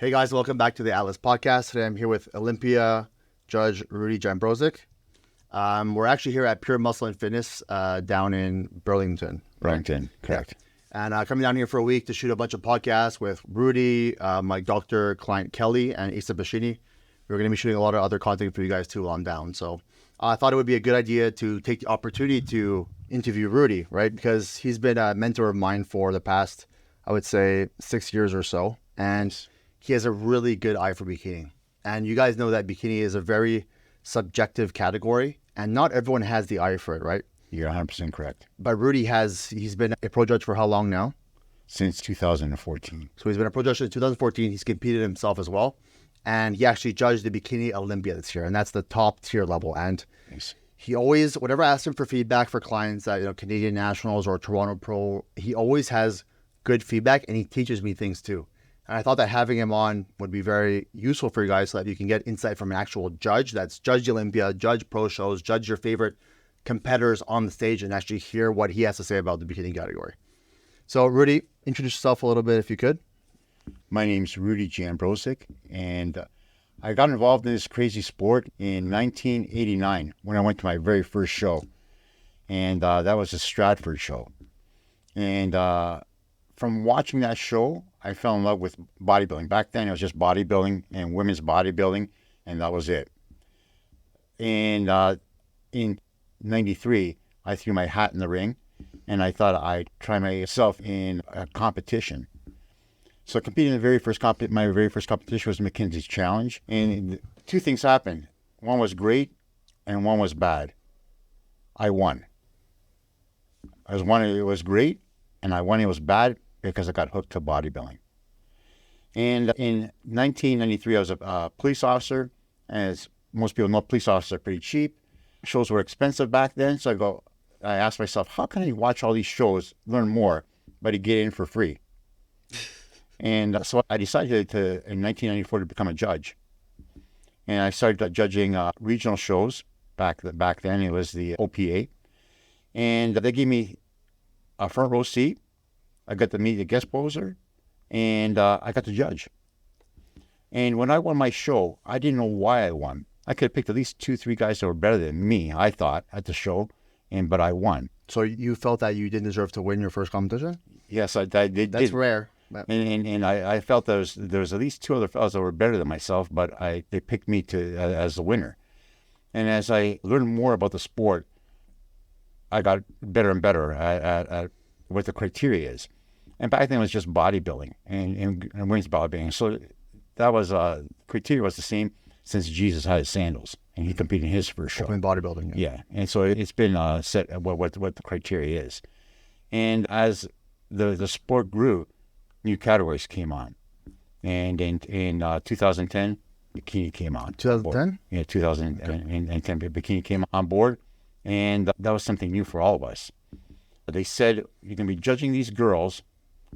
Hey guys, welcome back to the Atlas Podcast. Today I'm here with Olympia Judge Rudy Jambrosic. We're actually here at Pure Muscle and Fitness down in Burlington. Burlington, correct. Yeah. And coming down here for a week to shoot a bunch of podcasts with Rudy, my doctor, client Kelly, and Issa Bashini. We're going to be shooting a lot of other content for you guys too while I'm down. So I thought it would be a good idea to take the opportunity to interview Rudy, right? Because he's been a mentor of mine for the past, I would say, 6 years or so. And he has a really good eye for bikini. And you guys know that bikini is a very subjective category, and not everyone has the eye for it, right? You're 100% correct. But Rudy he's been a pro judge for how long now? Since 2014. So he's been a pro judge since 2014. He's competed himself as well. And he actually judged the bikini Olympia this year, and that's the top tier level. And Nice. he always, whenever I ask him for feedback for clients that, Canadian Nationals or Toronto Pro, he always has good feedback, and he teaches me things too. And I thought that having him on would be very useful for you guys so that you can get insight from an actual judge that's judged Olympia, judge pro shows, judge your favorite competitors on the stage, and actually hear what he has to say about the bikini category. So Rudy, introduce yourself a little bit if you could. My name's Rudy Jambrosic, and I got involved in this crazy sport in 1989 when I went to my very first show. And that was a Stratford show. And from watching that show, I fell in love with bodybuilding. Back then, it was just bodybuilding and women's bodybuilding, and that was it. And in 93, I threw my hat in the ring, and I thought I'd try myself in a competition. So competing in my very first competition was McKinsey's Challenge, and two things happened. One was great, and one was bad. I won. It was great, and I won. It was bad because I got hooked to bodybuilding. And in 1993, I was a police officer. As most people know, police officers are pretty cheap. Shows were expensive back then, so I asked myself, how can I watch all these shows, learn more, but get in for free? And so I decided in 1994 to become a judge. And I started judging regional shows. Back then, it was the OPA. And they gave me a front row seat. I got to meet the guest poser, and I got to judge. And when I won my show, I didn't know why I won. I could have picked at least 2-3 guys that were better than me, I thought, at the show, but I won. So you felt that you didn't deserve to win your first competition? Yes, I did. That's rare. And I felt there was at least 2 other fellows that were better than myself, but they picked me as the winner. And as I learned more about the sport, I got better and better at what the criteria is. And back then it was just bodybuilding and women's bodybuilding. So that was criteria was the same since Jesus had his sandals and he competed in his first show. Open bodybuilding. Yeah. And so it's been set what the criteria is. And as the sport grew, new categories came on. And in 2010, bikini came on. 2010? Yeah, 2010, bikini came on board. And that was something new for all of us. They said, you're going to be judging these girls.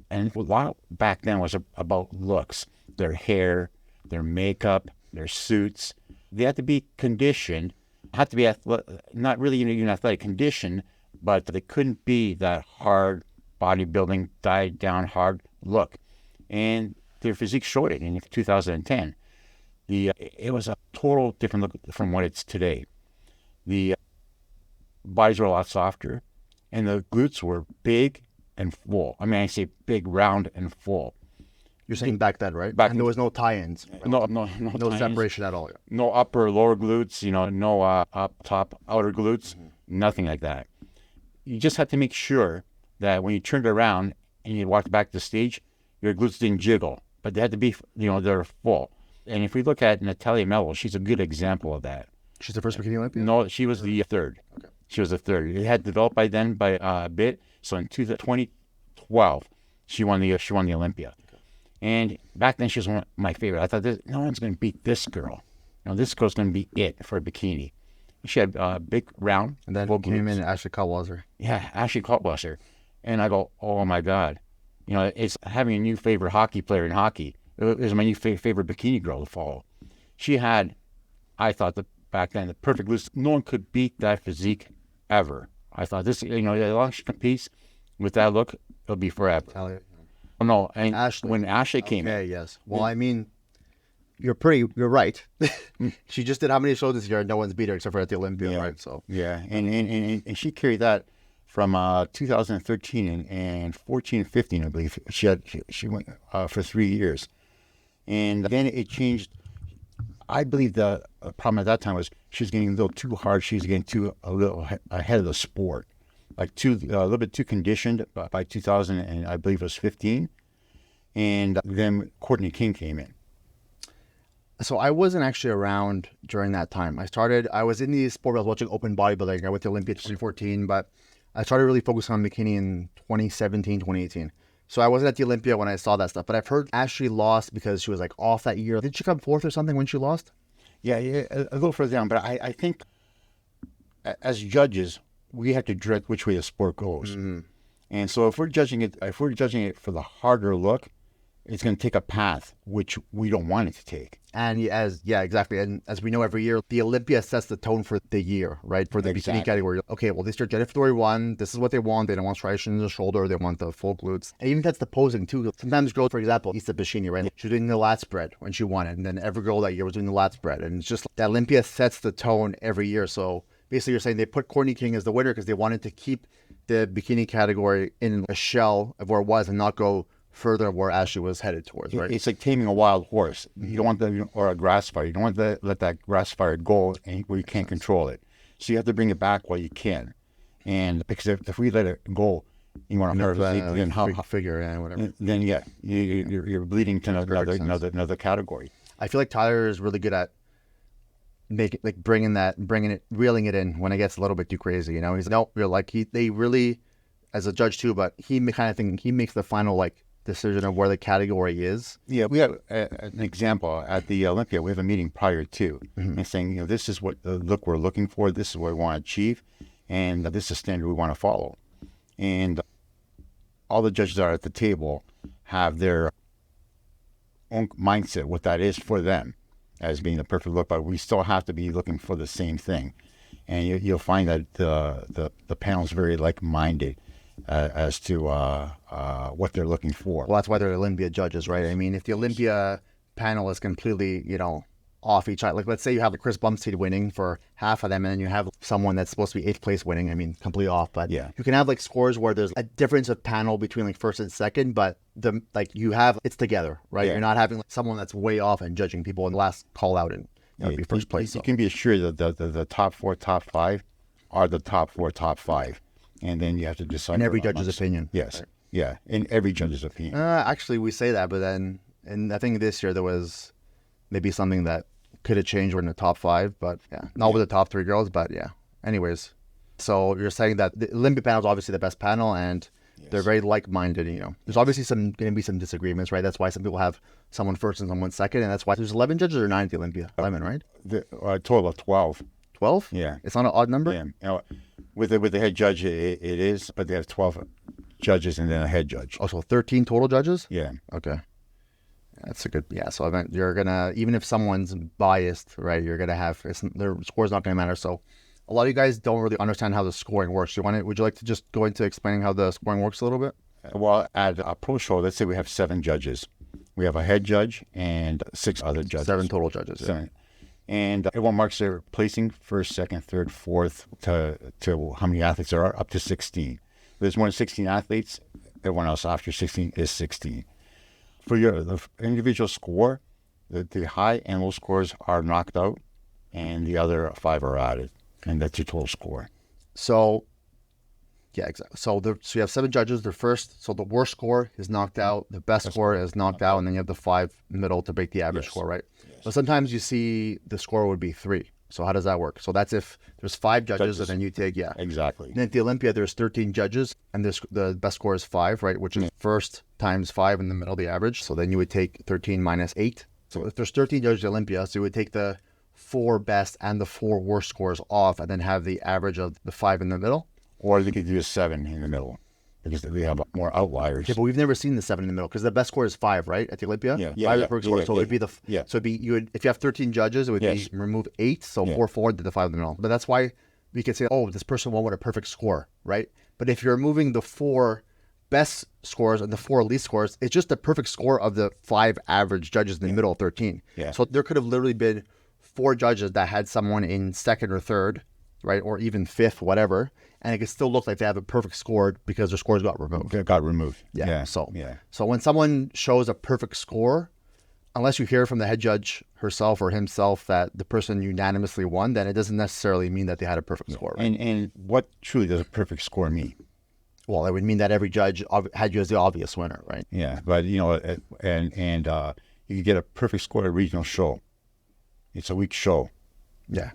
And a lot back then was about looks, their hair, their makeup, their suits. They had to be conditioned, had to be not really even athletic conditioned, but they couldn't be that hard bodybuilding, died down hard look. And their physique showed it in 2010. It was a total different look from what it's today. The bodies were a lot softer, and the glutes were big and full. I mean, I say big, round, and full. You're saying back then, right? Back and there was no tie-ins. No No separation at all. No upper, lower glutes, no up, top, outer glutes, nothing like that. You just had to make sure that when you turned around and you walked back to the stage, your glutes didn't jiggle, but they had to be, they're full. And if we look at Natalia Mello, she's a good example of that. She's the first bikini Olympian? No, she was the third. Okay. She was the third. It had developed by then by a bit. So in 2012, she won the Olympia. Okay. And back then she was one of my favorite. I thought, no one's going to beat this girl. This girl's going to be it for a bikini. She had big, round. And then came in Ashley Cutwasser. Yeah, Ashley Cutwasser. And I go, oh my God. It's having a new favorite hockey player in hockey. It was my new favorite bikini girl to follow. She had, I thought, back then, the perfect glutes. No one could beat that physique ever. I thought this, as long as she competes with that look, it'll be forever. Natalia. Oh, no, and Ashley. when Ashley came in. Okay, yes. Well, I mean, you're right. She just did how many shows this year? No one's beat her except for at the Olympia, right? So yeah, and she carried that from 2013 and 14 and 15, I believe. She went for 3 years, and then it changed. I believe the problem at that time was she was getting a little too hard. She was getting a little ahead of the sport, like a little bit too conditioned by 2000, and I believe it was 15. And then Courtney King came in. So I wasn't actually around during that time. I was in the sport. I was watching open bodybuilding. I went to Olympia in 2014, but I started really focusing on bikini in 2017, 2018. So I wasn't at the Olympia when I saw that stuff, but I've heard Ashley lost because she was like off that year. Did she come fourth or something when she lost? Yeah, a little further down. But I think as judges, we have to direct which way the sport goes. Mm-hmm. And so if we're judging it for the harder look, it's going to take a path which we don't want it to take. And exactly. And as we know, every year, the Olympia sets the tone for the year, right? For the bikini category. Okay, well, this year, Deciphering won. This is what they want. They don't want striation in the shoulder. They want the full glutes. And even that's the posing, too. Sometimes girls, for example, Bikini, right? She was doing the lat spread when she won it. And then every girl that year was doing the lat spread. And it's just the Olympia sets the tone every year. So basically, you're saying they put Courtney King as the winner because they wanted to keep the bikini category in a shell of where it was and not go further where Ashley was headed towards, right? It's like taming a wild horse. You don't want or a grass fire. You don't want to let that grass fire go where you can't control it. So you have to bring it back while you can. And because if we let it go, you want to hurt it, then whatever. Then you're bleeding to another category. I feel like Tyler is really good at reeling it in when it gets a little bit too crazy. You know, he's no, you're like they really, as a judge too, but he makes the final decision of where the category is. Yeah, we have an example at the Olympia. We have a meeting prior to and saying, this is what the look we're looking for. This is what we want to achieve, and this is the standard we want to follow. And all the judges that are at the table have their own mindset, what that is for them as being the perfect look, but we still have to be looking for the same thing. And you'll find that the panel is very like-minded as to what they're looking for. Well, that's why they're Olympia judges, right? I mean, if the Olympia panel is completely, off each side, like let's say you have Chris Bumstead winning for half of them, and then you have someone that's supposed to be 8th place winning. I mean, completely off. But yeah, you can have scores where there's a difference of panel between first and second, but it's together, right? Yeah. You're not having someone that's way off and judging people in the last call out and be first place. You can be assured that the top 4, top 5 are the top 4, top 5. And then you have to decide. In every judge's opinion. Yes. Right. Yeah. In every judge's opinion. Actually, we say that, but then, and I think this year there was maybe something that could have changed. We're in the top 5, but not with the top 3 girls, but yeah. Anyways, so you're saying that the Olympia panel is obviously the best panel, and they're very like-minded. There's obviously going to be some disagreements, right? That's why some people have someone first and someone second, and that's why there's 11 judges or 9 at the Olympia. 11, right? A total of 12. 12? Yeah. It's not an odd number? Yeah. With the head judge, it is, but they have 12 judges and then a head judge. Oh, so 13 total judges? Yeah. Okay. That's a good, so I meant you're going to, even if someone's biased, right, you're going to have, their score's not going to matter. So a lot of you guys don't really understand how the scoring works. Would you like to just go into explaining how the scoring works a little bit? Well, at a pro show, let's say we have 7 judges. We have a head judge and 6 other judges. 7 total judges. 7. Yeah. And everyone marks their placing, first, second, third, fourth, to how many athletes there are, up to 16. If there's more than 16 athletes, everyone else after 16 is 16. For the individual score, the high and low scores are knocked out, and the other 5 are added, and that's your total score. So, yeah, exactly. So you have 7 judges. So the worst score is knocked out, the best score is knocked out, and then you have the 5 middle to break the average score, right? Yes. So sometimes you see the score would be 3. So how does that work? So that's if there's 5 judges and then you take, Exactly. And at the Olympia, there's 13 judges, and the best score is 5, right? Which is first times 5 in the middle, the average. So then you would take 13 minus 8. So if there's 13 judges at Olympia, so you would take the 4 best and the 4 worst scores off, and then have the average of the 5 in the middle. Or they could do a 7 in the middle, because they have more outliers. Yeah, but we've never seen the 7 in the middle, because the best score is 5, right, at the Olympia? Yeah. 5 is per score. So it'd be if you have 13 judges, it would be remove 8, so 4, did the 5 in the middle. But that's why we could say, oh, this person won with a perfect score, right? But if you're removing the 4 best scores and the 4 least scores. It's just the perfect score of the 5 average judges in the middle of 13. Yeah. So there could have literally been 4 judges that had someone in second or third, right, or even fifth, whatever, and it could still look like they have a perfect score because their scores got removed. It got removed. Yeah. Yeah. So when someone shows a perfect score, unless you hear from the head judge herself or himself that the person unanimously won, then it doesn't necessarily mean that they had a perfect score. Right? And what truly does a perfect score mean? Well, it would mean that every judge had you as the obvious winner, right? Yeah, but you know, you can get a perfect score at a regional show. It's a weak show. Yeah.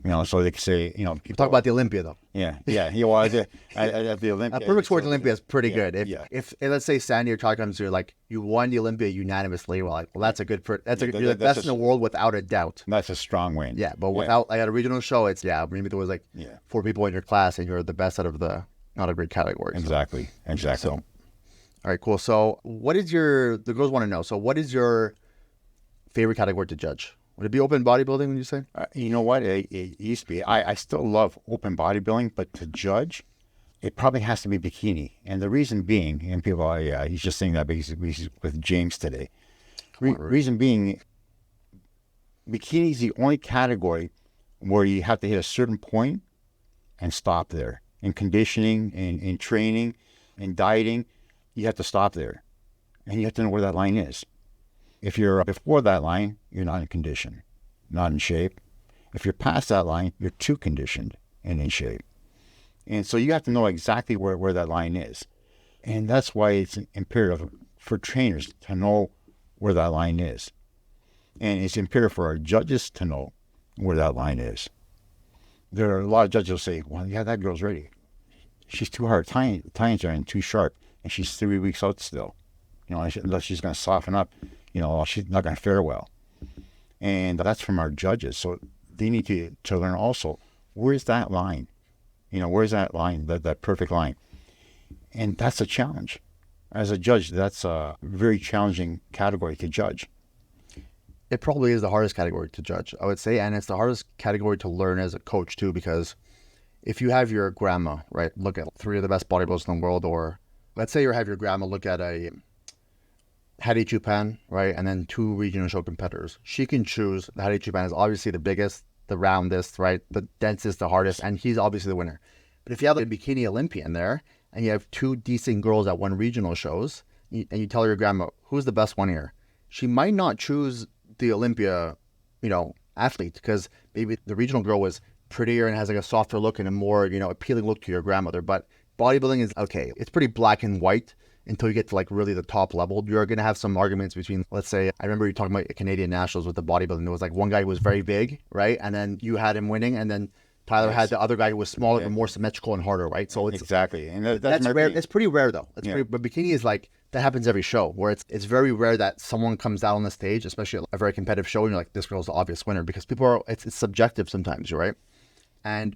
You know, so they can say, you know, people Talk about the Olympia, though. Yeah. He was at the Olympia. A perfect score at the Olympia is pretty Yeah, good. yeah. If let's say Sandy or Todd comes to you like you won the Olympia unanimously, well, that's a good. You're the best in the world without a doubt. That's a strong win. Yeah, but without like at a regional show, it's maybe there was like 4 people in your class and you're the best out of the not a great category. Exactly. So, all right, cool. So what is the girls want to know? So what is your favorite category to judge? Would it be open bodybuilding, would you say? you know what? It used to be. I still love open bodybuilding, but to judge, it probably has to be bikini. And the reason being, and people are, he's just saying that because he's with James today. Reason being, bikini is the only category where you have to hit a certain point and stop there. In conditioning, in training, in dieting, you have to stop there. And you have to know where that line is. If you're before that line, you're not in condition, not in shape. If you're past that line, you're too conditioned and in shape. And so you have to know exactly where that line is. And that's why it's imperative for trainers to know where that line is. And it's imperative for our judges to know where that line is. There are a lot of judges who say, well, yeah, that girl's ready. She's too hard. Tie-ins are too sharp. And she's 3 weeks out still. You know, unless she's going to soften up, you know, she's not going to fare well. And that's from our judges. So they need to learn also, where's that line? You know, where's that line, that perfect line? And that's a challenge. As a judge, that's a very challenging category to judge. It probably is the hardest category to judge, I would say. And it's the hardest category to learn as a coach, too, because if you have your grandma, right, look at 3 of the best bodybuilders in the world, or let's say you have your grandma look at a Hattie Chupan, right, and then 2 regional show competitors. She can choose. The Hattie Chupan is obviously the biggest, the roundest, right, the densest, the hardest, and he's obviously the winner. But if you have a bikini Olympian there, and you have 2 decent girls that won regional shows, and you tell your grandma, who's the best one here? She might not choose the Olympia, you know, athlete, because maybe the regional girl was prettier and has like a softer look and a more, you know, appealing look to your grandmother. But bodybuilding is, okay, it's pretty black and white until you get to like really the top level. You're going to have some arguments between, let's say, I remember you talking about Canadian nationals with the bodybuilding. There was like one guy who was very big, right? And then you had him winning, and then Tyler had the other guy who was smaller but more symmetrical and harder, right? So it's exactly, and that's rare. It's pretty rare though. But bikini is like, that happens every show, where it's very rare that someone comes out on the stage, especially a very competitive show, and you're like, this girl's the obvious winner, because people are, it's subjective sometimes, right? And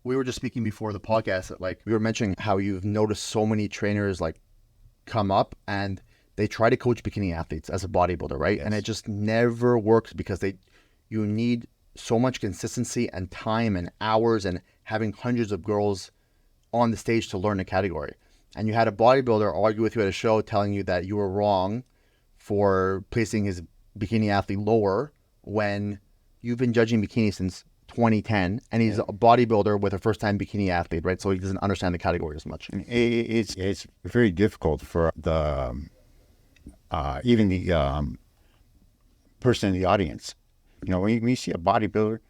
we were just speaking before the podcast that, like, we were mentioning how you've noticed so many trainers like come up and they try to coach bikini athletes as a bodybuilder, right? And it just never works, because you need so much consistency and time and hours and having hundreds of girls on the stage to learn the category. And you had a bodybuilder argue with you at a show telling you that you were wrong for placing his bikini athlete lower when you've been judging bikini since 2010, and he's a bodybuilder with a first-time bikini athlete, right? So he doesn't understand the category as much. It's very difficult for the even the person in the audience. You know, when you see a bodybuilder,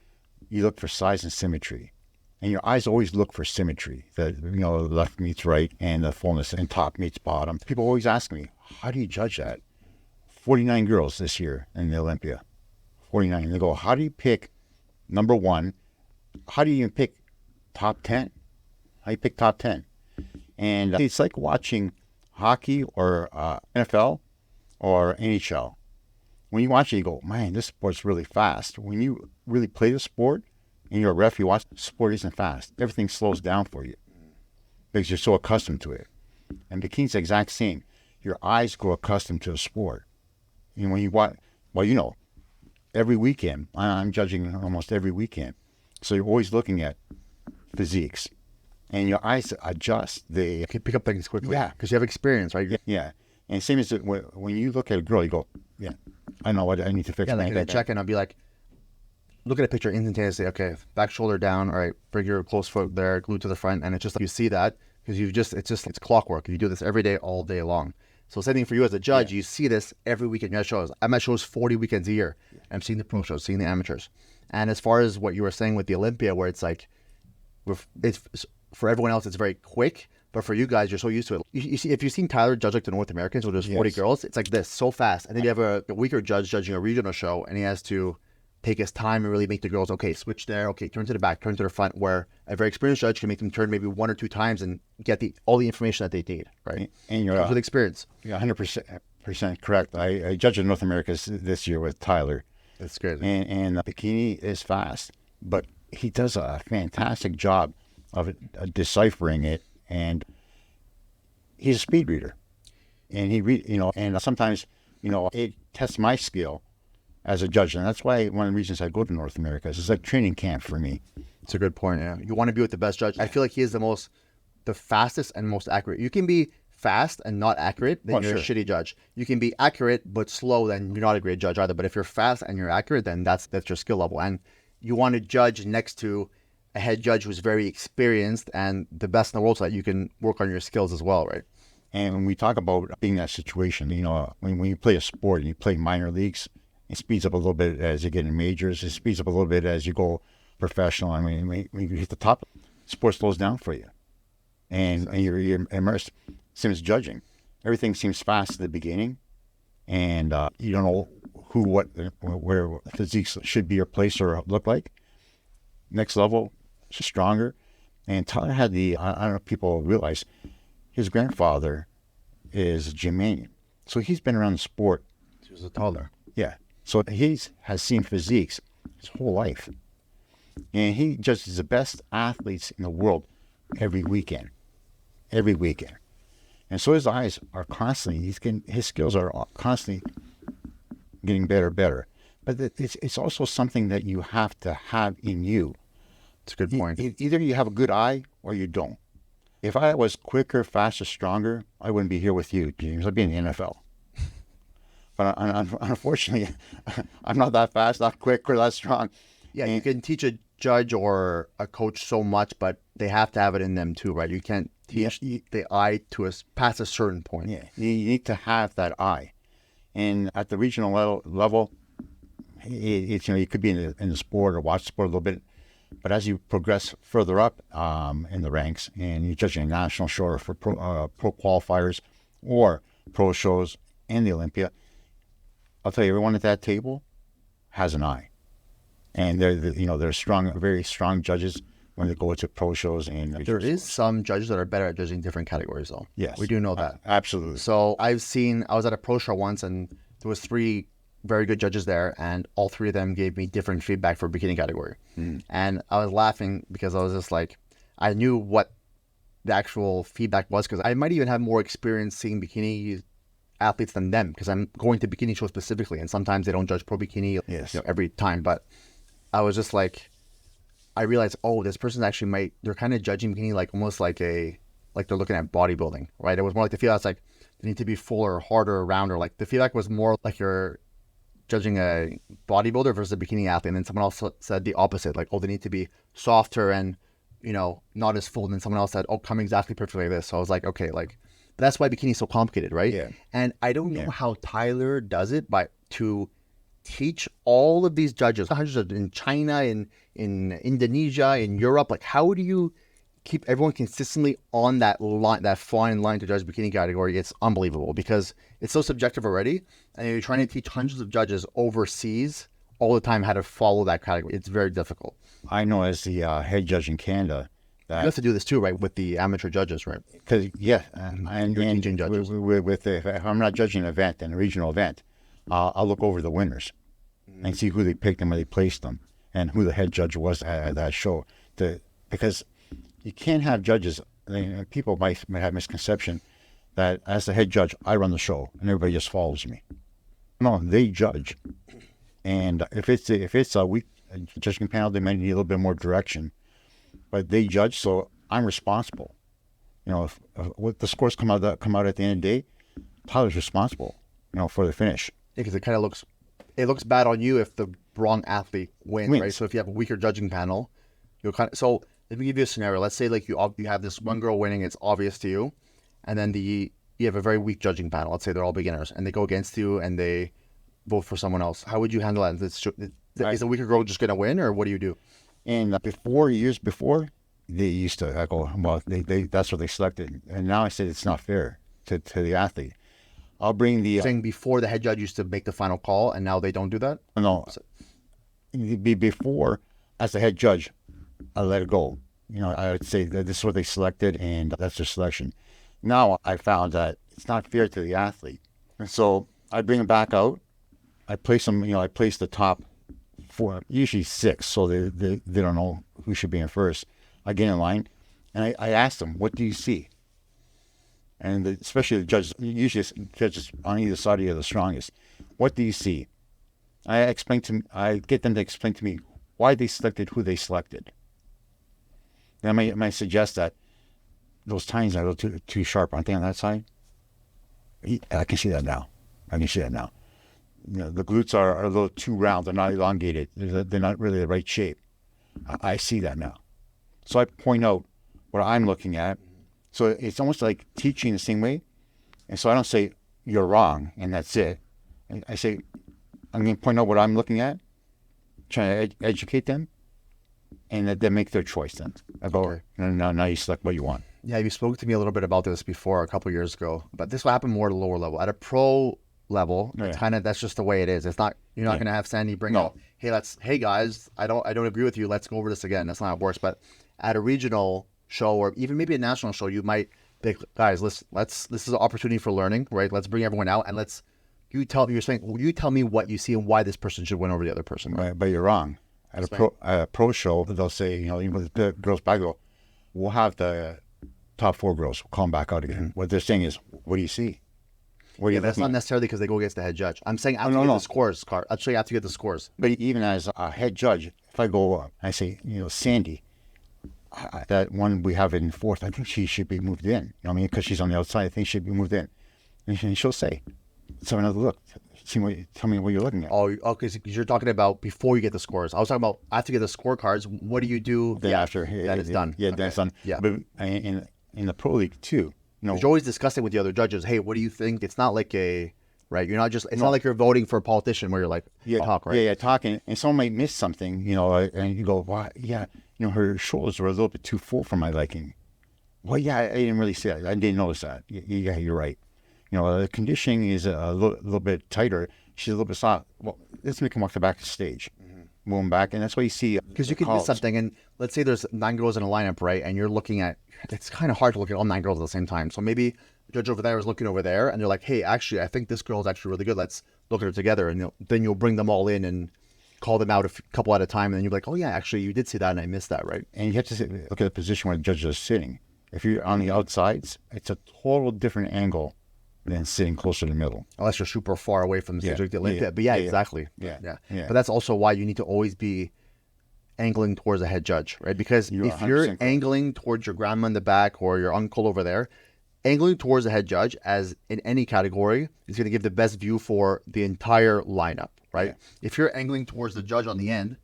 you look for size and symmetry, and your eyes always look for symmetry. That, you know, left meets right, and the fullness, and top meets bottom. People always ask me, how do you judge that? 49 girls this year in the Olympia, 49. And they go, how do you pick number 1? How do you even pick top 10? How do you pick top 10? And it's like watching hockey or NFL or NHL. When you watch it, you go, man, this sport's really fast. When you really play the sport and you're a ref, you watch, the sport isn't fast. Everything slows down for you because you're so accustomed to it. And bikini's the exact same. Your eyes grow accustomed to the sport. And when you watch, well, you know, every weekend, I'm judging almost every weekend. So you're always looking at physiques. and your eyes adjust. They You can pick up things quickly. Yeah. Because you have experience, right? yeah, and same as when you look at a girl, you go, yeah, I know what I need to fix. Yeah, like my I check and I'll be like, look at a picture instantaneously. Okay, back shoulder down. All right, bring your close foot there, glued to the front, and it's just like you see that because it's clockwork. You do this every day, all day long. So same thing for you as a judge. You see this every weekend. You're at shows. I'm at shows 40 weekends a year. I'm seeing the pro shows, seeing the amateurs. And as far as what you were saying with the Olympia, where it's like, it's for everyone else, it's very quick. But for you guys, you're so used to it. You see, if you've seen Tyler judge like the North Americans, where there's 40 girls, it's like this, so fast. And then you have a weaker judge judging a regional show, and he has to take his time and really make the girls, okay, switch there, okay, turn to the back, turn to the front, where a very experienced judge can make them turn maybe 1 or 2 times and get all the information that they need, right? And you're with experience. You're 100% correct. I judged in North America this year with Tyler. That's crazy. And bikini is fast, but he does a fantastic job of deciphering it, and he's a speed reader, and and sometimes it tests my skill as a judge, and that's why one of the reasons I go to North America is it's like training camp for me. It's a good point. Yeah, you want to be with the best judge. I feel like he is the fastest and most accurate. You can be fast and not accurate, then you're a shitty judge. You can be accurate but slow, then you're not a great judge either. But if you're fast and you're accurate, then that's your skill level. And you want to judge next to a head judge who's very experienced and the best in the world, so that you can work on your skills as well, right? And when we talk about being in that situation, when you play a sport and you play minor leagues, it speeds up a little bit as you get in majors. It speeds up a little bit as you go professional. I mean, when you hit the top, sport slows down for you, and you're immersed. Same as judging, everything seems fast at the beginning, and you don't know where physique should be or place or look like. Next level, stronger. And Tyler had I don't know if people realize, his grandfather is Jamaican, so he's been around the sport. He was a toddler. Yeah. So has seen physiques his whole life. And he judges the best athletes in the world every weekend. Every weekend. And so his eyes are constantly, his skills are constantly getting better and better. But it's also something that you have to have in you. It's a good point. Either you have a good eye or you don't. If I was quicker, faster, stronger, I wouldn't be here with you, James. I'd be in the NFL. But unfortunately, I'm not that fast, not quick, or that strong. Yeah, you can teach a judge or a coach so much, but they have to have it in them too, right? You can't teach the eye past a certain point. Yeah, you need to have that eye. And at the regional level, it's you could be in the sport or watch the sport a little bit, but as you progress further up in the ranks, and you're judging a national show or for pro qualifiers or pro shows and the Olympia, I'll tell you, everyone at that table has an eye, and they're strong, very strong judges when they go to pro shows. And there is some judges that are better at judging different categories, though. Yes, we do know that. Absolutely. So I was at a pro show once, and there was 3 very good judges there, and all 3 of them gave me different feedback for bikini category. And I was laughing because I was just like, I knew what the actual feedback was, because I might even have more experience seeing bikini athletes than them, because I'm going to bikini shows specifically, and sometimes they don't judge pro bikini every time. But I was just like, I realized, this person actually they're kind of judging bikini like almost like they're looking at bodybuilding, right? It was more like the feedback like they need to be fuller, harder, rounder. Like the feedback was more like you're judging a bodybuilder versus a bikini athlete. And then someone else said the opposite, like, they need to be softer and, not as full. And then someone else said, come exactly perfectly like this. So I was like, okay, like, that's why bikini is so complicated, right? Yeah. And I don't know how Tyler does it, but to teach all of these judges in China, in Indonesia, in Europe, like, how do you keep everyone consistently on that line, that fine line to judge bikini category? It's unbelievable, because it's so subjective already, and you're trying to teach hundreds of judges overseas all the time how to follow that category. It's very difficult. I know as the head judge in Canada, that you have to do this too, right, with the amateur judges, right? Because and teaching judges. If I'm not judging an event and a regional event, I'll look over the winners and see who they picked and where they placed them, and who the head judge was at that show. Because you can't have judges. People might have misconception that as the head judge, I run the show and everybody just follows me. No, they judge, and if it's a weak judging panel, they might need a little bit more direction. But they judge, so I'm responsible. If what the scores come out at the end of the day, Tyler's responsible, for the finish. Yeah, because it looks bad on you if the wrong athlete wins, right? So if you have a weaker judging panel, you'll so let me give you a scenario. Let's say like you have this one girl winning, it's obvious to you, and then you have a very weak judging panel. Let's say they're all beginners, and they go against you and they vote for someone else. How would you handle that? Is the weaker girl just going to win, or what do you do? And years before, they used to, I go, well, they that's what they selected. And now I said it's not fair to the athlete. I'll bring the... Saying before the head judge used to make the final call, and now they don't do that? No. Before, as the head judge, I let it go. I would say that this is what they selected, and that's their selection. Now I found that it's not fair to the athlete. And so I bring them back out. I place them, I place the top 4, usually 6, so they don't know who should be in first. I get in line, and I ask them, what do you see? And especially the judges, usually judges on either side are the strongest. What do you see? I get them to explain to me why they selected who they selected. Then I might suggest that those tines are a little too sharp, aren't they, on that side? I can see that now. The glutes are a little too round. They're not elongated. They're not really the right shape. I see that now. So I point out what I'm looking at. So it's almost like teaching the same way. And so I don't say, you're wrong, and that's it. And I say, I'm going to point out what I'm looking at, trying to educate them, and then make their choice then. Okay. Now you select what you want. Yeah, you spoke to me a little bit about this before a couple of years ago, but this will happen more at a lower level. At a pro level, it's that's just the way it is. It's not, you're not going to have Sandy bring out, hey guys, I don't agree with you. Let's go over this again. That's not how it works. But at a regional show or even maybe a national show, you might think, guys, this is an opportunity for learning, right? Let's bring everyone out and you tell me what you see and why this person should win over the other person. Right, but you're wrong. At a pro show, they'll say, even with the girls back, we'll have the top 4 girls. We'll call them back out again. Mm-hmm. What they're saying is, what do you see? That's not necessarily because they go against the head judge. I'm saying after you get the scores, I'll show you after you get the scores. But even as a head judge, if I go, I say, Sandy, that one we have in 4th, I think she should be moved in. Because she's on the outside, I think she should be moved in. And she'll say, let's have another look. Tell me what you're looking at. Oh, okay. So you're talking about before you get the scores. I was talking about after you get the scorecards. What do you do after that it's done? Yeah, that's done. Yeah. But in the pro league too, you're always discussing with the other judges. Hey, what do you think? It's not like right. You're not just. It's not like you're voting for a politician where you're like, talk, right? Yeah, talking, and someone might miss something, and you go, well, yeah, her shoulders were a little bit too full for my liking. Well, yeah, I didn't really see that. I didn't notice that. Yeah, you're right. The conditioning is a little bit tighter. She's a little bit soft. Well, let's make them walk the back of the stage. Move them back. And that's why you see... Because you can do something, and let's say there's 9 girls in a lineup, right? And you're looking at... It's kind of hard to look at all 9 girls at the same time. So maybe the judge over there is looking over there, and they're like, hey, actually, I think this girl is actually really good. Let's look at her together. And then you'll bring them all in and call them out a couple at a time. And then you're like, oh, yeah, actually, you did see that, and I missed that, right? And you have to look at the position where the judges are sitting. If you're on the outsides, it's a total different angle than sitting closer to the middle. Unless you're super far away from the stage, Olympia. But exactly. Yeah. But that's also why you need to always be angling towards a head judge, right? Because if you're angling towards your grandma in the back or your uncle over there, angling towards the head judge, as in any category, is going to give the best view for the entire lineup, right? Yeah. If you're angling towards the judge on the end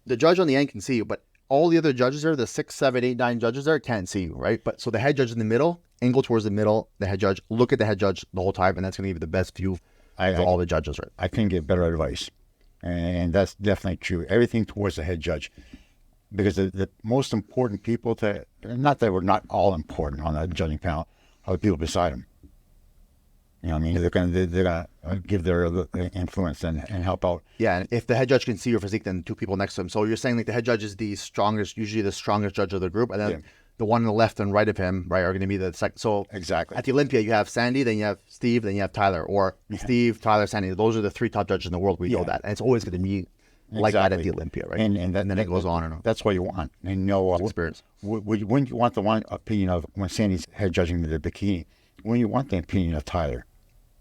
can see you, but all the other judges there, the 6, 7, 8, 9 judges there can't see you, right? But so the head judge in the middle, angle towards the middle, the head judge, look at the head judge the whole time, and that's going to give you the best view for all the judges, right? I couldn't get better advice. And that's definitely true. Everything towards the head judge. Because the most important people, not that we're not all important on that judging panel, are the people beside them. They're gonna give their influence and help out. Yeah, and if the head judge can see your physique, then 2 people next to him. So you're saying like the head judge is usually the strongest judge of the group, and then the one on the left and right of him, right, are going to be the second. So exactly. At the Olympia, you have Sandy, then you have Steve, then you have Tyler, or Steve, Tyler, Sandy. Those are the 3 top judges in the world. We know that, and it's always going to be like that at the Olympia, right? And then it goes on and on. That's what you want. And experience. When you want the one opinion of when Sandy's head judging the bikini, when you want the opinion of Tyler.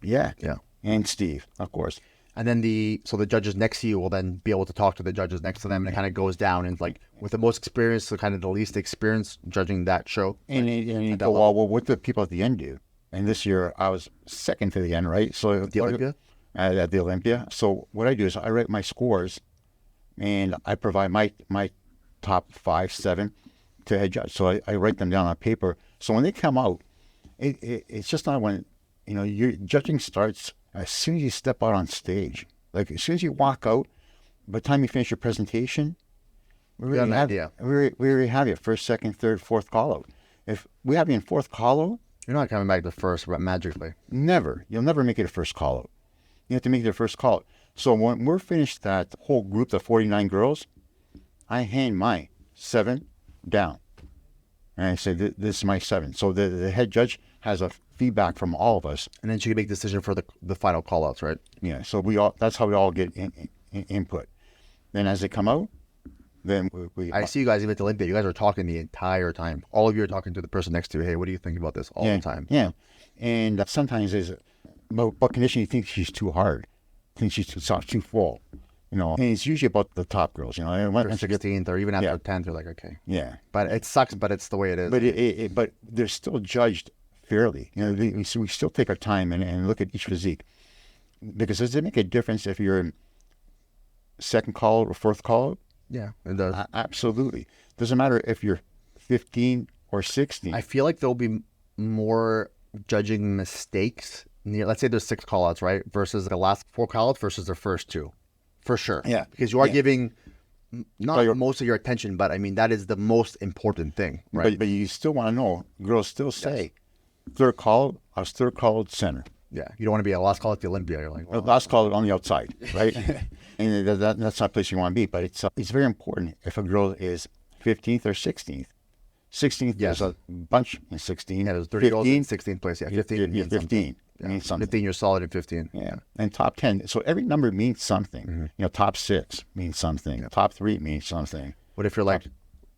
Yeah. Yeah. And Steve, of course. And then the judges next to you will then be able to talk to the judges next to them, and it kind of goes down, and like with the most experience to kind of the least experience judging that show. And you go, well, what do the people at the end do? And this year I was second to the end, right? So The Olympia? At the Olympia. So what I do is I write my scores, and I provide my top 5, 7 to head judge. So I write them down on paper. So when they come out, it's just not when, your judging starts as soon as you step out on stage. Like as soon as you walk out, by the time you finish your presentation, we already have you first, second, third, fourth call out. If we have you in fourth call out, you're not coming back to first magically. Never. You'll never make it a first call out. You have to make it a first call out. So when we're finished that whole group, the 49 girls, I hand my 7 down. And I say, this is my 7. So the head judge has a feedback from all of us. And then she can make a decision for the final call-outs, right? Yeah, so that's how we all get input. Then as they come out, then we I see you guys even at the Olympia. You guys are talking the entire time. All of you are talking to the person next to you. Hey, what do you think about this? All the time. Yeah, and sometimes but conditioning, you think she's too hard. Think she's too soft, too full. And it's usually about the top girls. Or 16th, or even after 10th, you're like, okay. Yeah. But it sucks, but it's the way it is. But but they're still judged fairly. We still take our time and look at each physique. Because does it make a difference if you're in second call or fourth call? Yeah, it does. Absolutely. Doesn't matter if you're 15 or 16. I feel like there'll be more judging mistakes. Let's say there's 6 call-outs, right? Versus the last 4 call-outs versus the first 2. For sure. Yeah. Because you are giving not most of your attention, but I mean, that is the most important thing, right? But you still want to know. Girls still say, third call, I was third called center. Yeah. You don't want to be a last call at the Olympia. You're like, last call on the outside, right? And that's not a place you want to be. But it's very important if a girl is 15th or 16th. 16th, there's a bunch in 16. Yeah, there's 30 girls in 16th place. Yeah, 15. You're 15. Yeah. Means something. 15, you're solid in 15. Yeah. And top 10. So every number means something. Mm-hmm. Top 6 means something. Yeah. Top 3 means something. What if you're like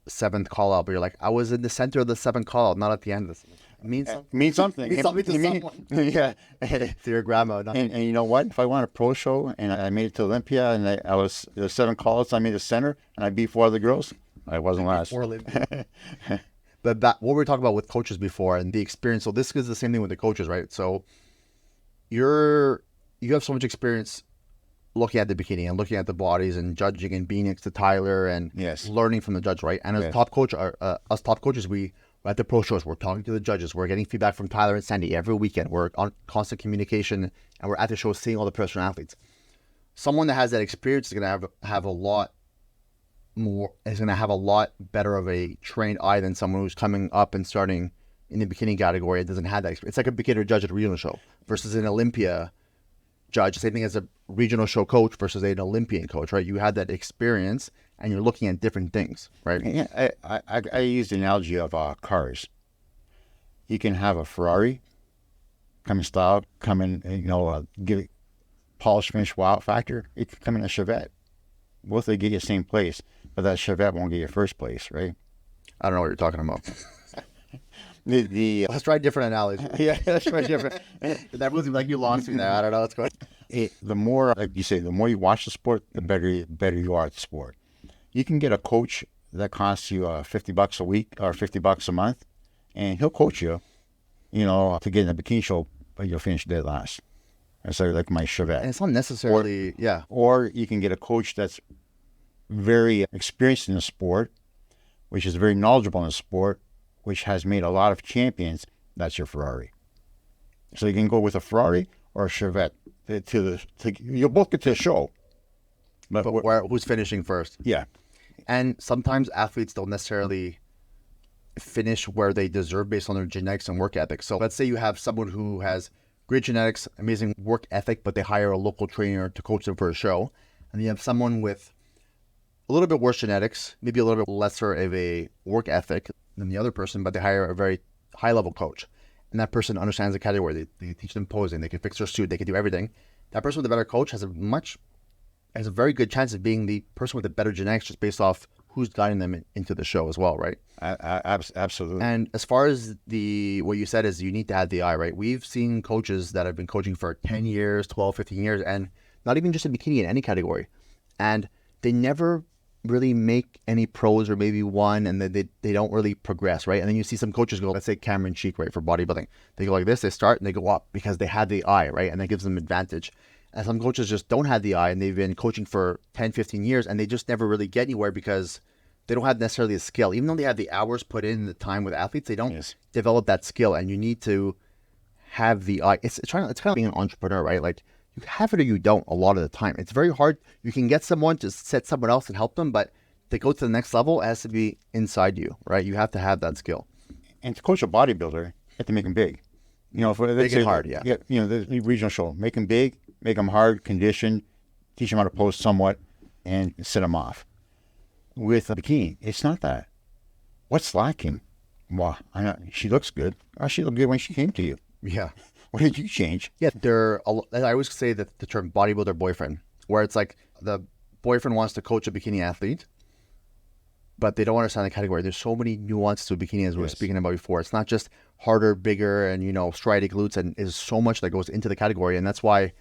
7th call out, but you're like, I was in the center of the 7th call out, not at the end of this? It means something. Means something. Means something to someone. Yeah. To your grandma. And you know what? If I won a pro show and I made it to Olympia and I was the 7 call-outs, I made the center and I beat 4 other girls, I wasn't last. But what we were talking about with coaches before and the experience. So this is the same thing with the coaches, right? So you have so much experience looking at the bikini and looking at the bodies and judging and being next to Tyler and learning from the judge, right? And as top coach, us top coaches, we're at the pro shows, we're talking to the judges, we're getting feedback from Tyler and Sandy every weekend. We're on constant communication, and we're at the show seeing all the professional athletes. Someone that has that experience is going to have a lot better of a trained eye than someone who's coming up and starting in the bikini category and doesn't have that experience. It's like a beginner judge at a regional show versus an Olympia judge. Same thing as a regional show coach versus an Olympian coach, right? You had that experience and you're looking at different things, right? Yeah, I use the analogy of cars. You can have a Ferrari come in style, give it polish, finish, wow factor. It could come in a Chevette. Both they get you the same place, but that Chevette won't get you first place, right? I don't know what you're talking about. Let's try different analogies. Yeah, let's try different. That was like you lost me there. I don't know what's going on. The more, like you say, the more you watch the sport, the better you are at the sport. You can get a coach that costs you $50 a week or $50 a month, and he'll coach you, to get in a bikini show, but you'll finish dead last. That's like my Chevette. And it's not necessarily, Or you can get a coach that's very experienced in the sport, which is very knowledgeable in the sport, which has made a lot of champions. That's your Ferrari. So you can go with a Ferrari or a Chevette. You'll both get to the show. But who's finishing first? Yeah. And sometimes athletes don't necessarily finish where they deserve based on their genetics and work ethic. So let's say you have someone who has great genetics, amazing work ethic, but they hire a local trainer to coach them for a show. And you have someone with a little bit worse genetics, maybe a little bit lesser of a work ethic than the other person, but they hire a very high-level coach. And that person understands the category. They teach them posing. They can fix their suit. They can do everything. That person with a better coach has a very good chance of being the person with the better genetics just based off who's guiding them into the show as well, right? Absolutely. And as far as what you said is you need to have the eye, right? We've seen coaches that have been coaching for 10 years, 12, 15 years, and not even just in bikini, in any category. And they never really make any pros, or maybe one, and then they don't really progress, right? And then you see some coaches go, let's say Cameron Cheek, right, for bodybuilding. They go like this, they start and they go up because they had the eye, right? And that gives them advantage. And some coaches just don't have the eye, and they've been coaching for 10, 15 years, and they just never really get anywhere because they don't have necessarily a skill. Even though they have the hours put in the time with athletes, they don't develop that skill. And you need to have the eye. It's kind of being an entrepreneur, right? Like, you have it or you don't a lot of the time. It's very hard. You can get someone to set someone else and help them, but to go to the next level, it has to be inside you, right? You have to have that skill. And to coach a bodybuilder, you have to make them big. You know, for big and hard, yeah. You know, the regional show, make them big, make them hard, conditioned, teach them how to pose somewhat, and set them off. With a bikini, it's not that. What's lacking? Well, she looks good. Oh, she looked good when she came to you. Yeah. What did you change? Yeah, I always say that the term bodybuilder boyfriend, where it's like the boyfriend wants to coach a bikini athlete, but they don't understand the category. There's so many nuances to a bikini, as we were speaking about before. It's not just harder, bigger, and, you know, striated glutes, and there's so much that goes into the category. And that's why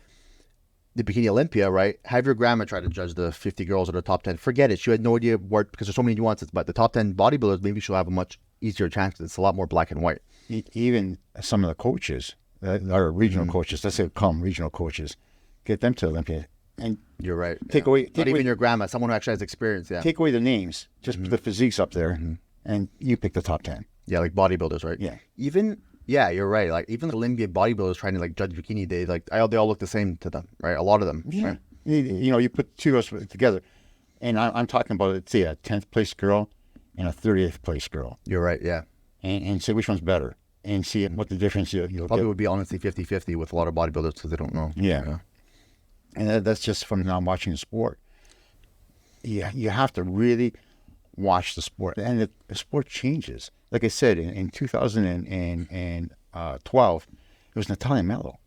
the Bikini Olympia, right? Have your grandma try to judge the 50 girls or the top 10. Forget it. She had no idea what, because there's so many nuances. But the top 10 bodybuilders, maybe she'll have a much easier chance because it's a lot more black and white. Even some of the coaches, our regional coaches, let's say regional coaches, get them to Olympia. And you're right. Take away even your grandma, someone who actually has experience. Yeah. Take away the names, just put the physiques up there, and you pick the top 10. Yeah, like bodybuilders, right? Yeah. Yeah, you're right. Like, even the Olympian bodybuilders trying to like judge bikini, they all look the same to them, right? A lot of them. Yeah. Right? You know, you put two of us together, and I'm talking about, let's say, a 10th place girl and a 30th place girl. You're right. Yeah. And say which one's better, and see what the difference you'll Probably get. would be honestly 50-50 with a lot of bodybuilders because they don't know. Yeah. And that's just from now watching the sport. Yeah, you have to really watch the sport, and the sport changes. Like I said, in 2012, it was Natalia Mello,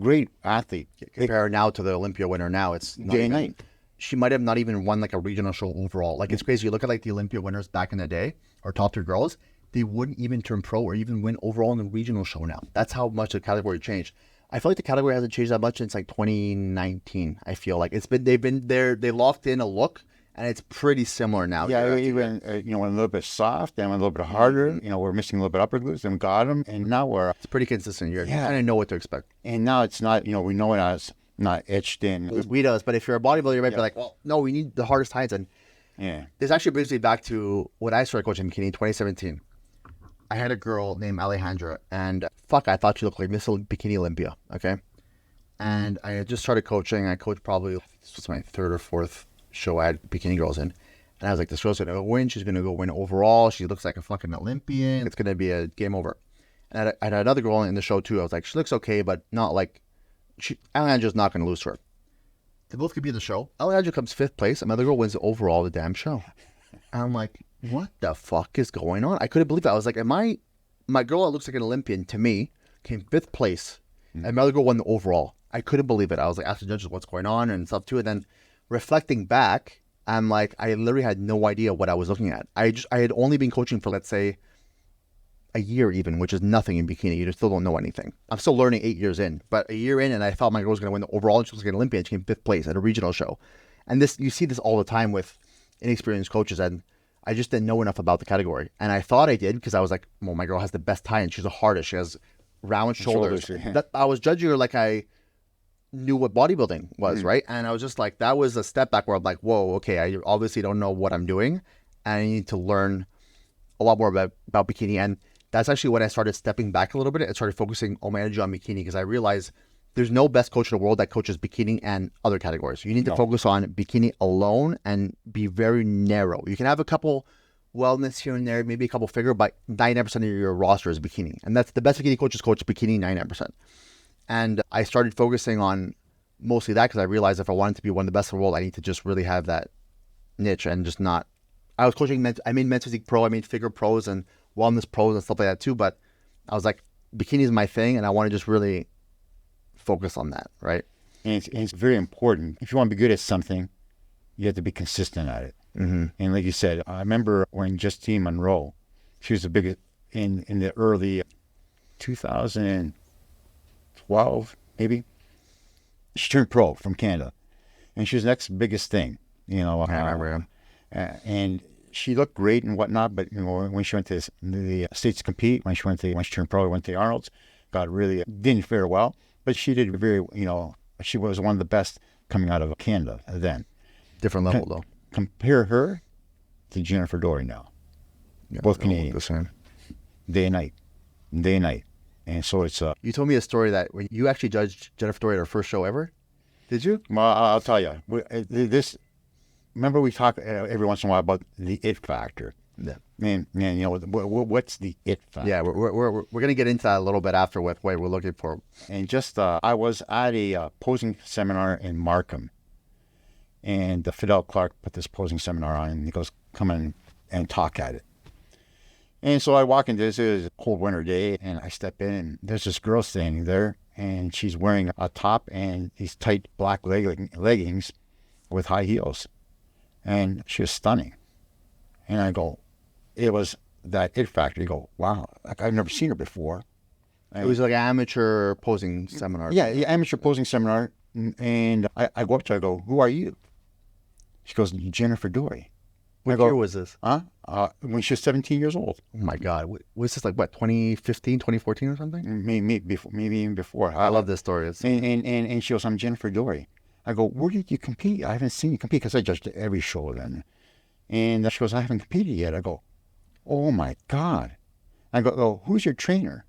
great athlete. Compare her now to the Olympia winner. Now it's Day and night. She might have not even won like a regional show overall. Like, it's crazy. You look at like the Olympia winners back in the day, or top 3 girls, they wouldn't even turn pro or even win overall in the regional show now. That's how much the category changed. I feel like the category hasn't changed that much since like 2019. I feel like they've been there. They locked in a look, and it's pretty similar now. Yeah, even went a little bit soft, then went a little bit harder. You know, we're missing a little bit upper glutes, and got them, and now it's pretty consistent. You kind of know what to expect. And now it's not. You know, we know it as not etched in. We does, but if you're a bodybuilder, you might be like, well, no, we need the hardest heights. And this actually brings me back to when I started coaching bikini in 2017. I had a girl named Alejandra, and I thought she looked like Miss Bikini Olympia, okay? And I had just started coaching. I coached probably, this was my 3rd or 4th show I had bikini girls in. And I was like, this girl's going to win. She's going to go win overall. She looks like a fucking Olympian. It's going to be a game over. And I had another girl in the show too. I was like, she looks okay, but not like, Alejandra's not going to lose to her. They both could be in the show. Alejandra comes 5th place. Another girl wins overall the damn show. And I'm like, what the fuck is going on? I couldn't believe that. I was like, my girl that looks like an Olympian to me came 5th place, and my other girl won the overall. I couldn't believe it. I was like, asking judges what's going on and stuff too. And then reflecting back, I'm like, I literally had no idea what I was looking at. I had only been coaching for, let's say, a year even, which is nothing in bikini. You still don't know anything. I'm still learning 8 years in, but a year in, and I thought my girl was going to win the overall, and she was going to Olympia, and she came 5th place at a regional show. And you see this all the time with inexperienced coaches, and I just didn't know enough about the category. And I thought I did because I was like, well, my girl has the best tie, and she's the hardest. She has round shoulders. I was judging her like I knew what bodybuilding was, right? And I was just like, that was a step back where I'm like, whoa, okay, I obviously don't know what I'm doing, and I need to learn a lot more about bikini. And that's actually when I started stepping back a little bit. I started focusing all my energy on bikini because I realized there's no best coach in the world that coaches bikini and other categories. You need to focus on bikini alone and be very narrow. You can have a couple wellness here and there, maybe a couple figure, but 99% of your roster is bikini. And that's the best bikini coaches coach bikini 99%. And I started focusing on mostly that because I realized if I wanted to be one of the best in the world, I need to just really have that niche and just not. I was coaching, I made men's physique pro, I made figure pros and wellness pros and stuff like that too. But I was like, bikini is my thing, and I want to just really focus on that, right? And it's very important. If you want to be good at something, you have to be consistent at it. And like you said, I remember when Justine Monroe, she was the biggest in the early 2012, maybe. She turned pro from Canada, and she was the next biggest thing, you know. I remember him. And she looked great and whatnot, but you know, when she went to the States to compete, when she turned pro, went to the Arnold's, got really didn't fare well, but she did very, you know, she was one of the best coming out of Canada then. Different level though. Compare her to Jennifer Dory now. Yeah, Both they don't look Canadian. the same. Day and night. And so it's You told me a story that when you actually judged Jennifer Dory at her first show ever. Did you? well, I'll tell you. This, remember we talk every once in a while about the it factor. Yeah. Man, you know, what's the it factor? Yeah, we're gonna get into that a little bit after with what we're looking for. And just, I was at a posing seminar in Markham, and Fidel Clark put this posing seminar on, and he goes, come in and talk at it. And so I walk into this, it was a cold winter day, and I step in, and there's this girl standing there, and she's wearing a top and these tight black leggings with high heels. And she was stunning. And I go, it was that it factor. You go, wow, like I've never seen her before. It was like an amateur posing seminar. Yeah, amateur posing seminar. And I go up to her, I go, who are you? She goes, Jennifer Dory. What year was this? When she was 17 years old. Oh my God. Was this like what, 2015, 2014 or something? Maybe even before. I love this story. And she goes, I'm Jennifer Dory. I go, where did you compete? I haven't seen you compete because I judged every show then. And she goes, I haven't competed yet. I go, oh my God. I go, oh, who's your trainer?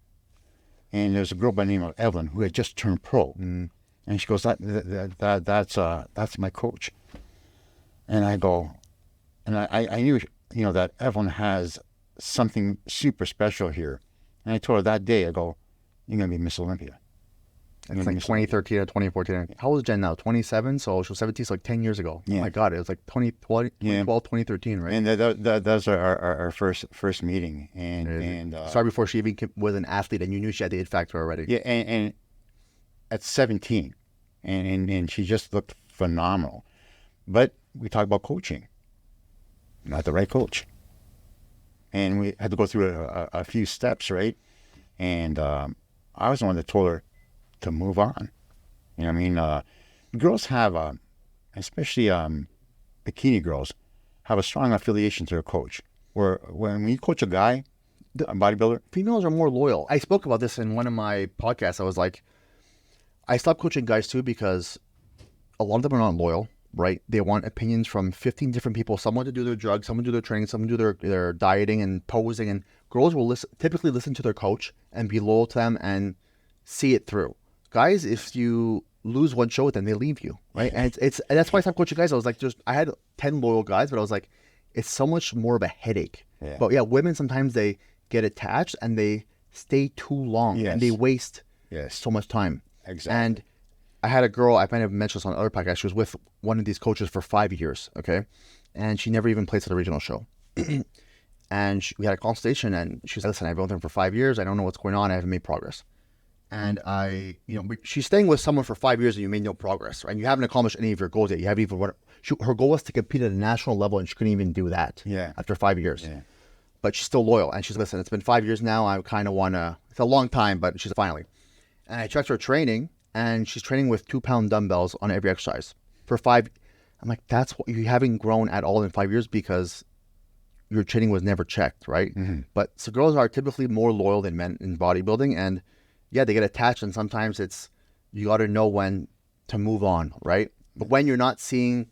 And there's a girl by the name of Evelyn who had just turned pro. And she goes, that's my coach. And I go, and I knew, you know, that Evelyn has something super special here. And I told her that day, I go, you're going to be Miss Olympia. It's like 2013 or 2014. How old is Jen now? 27? So she was 17, so like 10 years ago. Yeah. Oh my God, it was like 2012, 2013, right? And that was our first meeting. And sorry, before she even was an athlete and you knew she had the it factor already. Yeah, and at 17. And she just looked phenomenal. But we talked about coaching. Not the right coach. And we had to go through a few steps, right? And I was the one that told her to move on. You know what I mean? Girls have, especially bikini girls, have a strong affiliation to their coach. Where when you coach a guy, a bodybuilder, females are more loyal. I spoke about this in one of my podcasts. I was like, I stopped coaching guys too because a lot of them are not loyal, right? They want opinions from 15 different people. Someone to do their drugs, someone to do their training, someone to do their dieting and posing. And girls will typically listen to their coach and be loyal to them and see it through. Guys, if you lose one show with them, they leave you, right? And and that's why I stopped coaching guys. I was like, I had 10 loyal guys, but I was like, it's so much more of a headache. Yeah. But yeah, women sometimes they get attached and they stay too long and they waste so much time. Exactly. And I had a girl, I might have mentioned this on other podcasts, she was with one of these coaches for 5 years, okay? And she never even placed at a regional show. And we had a consultation and she said, listen, I've been with him for 5 years. I don't know what's going on. I haven't made progress. And she's staying with someone for 5 years and you made no progress, right? And you haven't accomplished any of your goals yet. You haven't even, her goal was to compete at a national level and she couldn't even do that after 5 years. Yeah. But she's still loyal. And she's, listen, it's been 5 years now. I kind of want to, it's a long time, but she's finally. And I checked her training and she's training with 2-pound dumbbells on every exercise for 5. I'm like, that's what you haven't grown at all in 5 years because your training was never checked, right? Mm-hmm. But so girls are typically more loyal than men in bodybuilding. And yeah, they get attached and sometimes you got to know when to move on, right? But when you're not seeing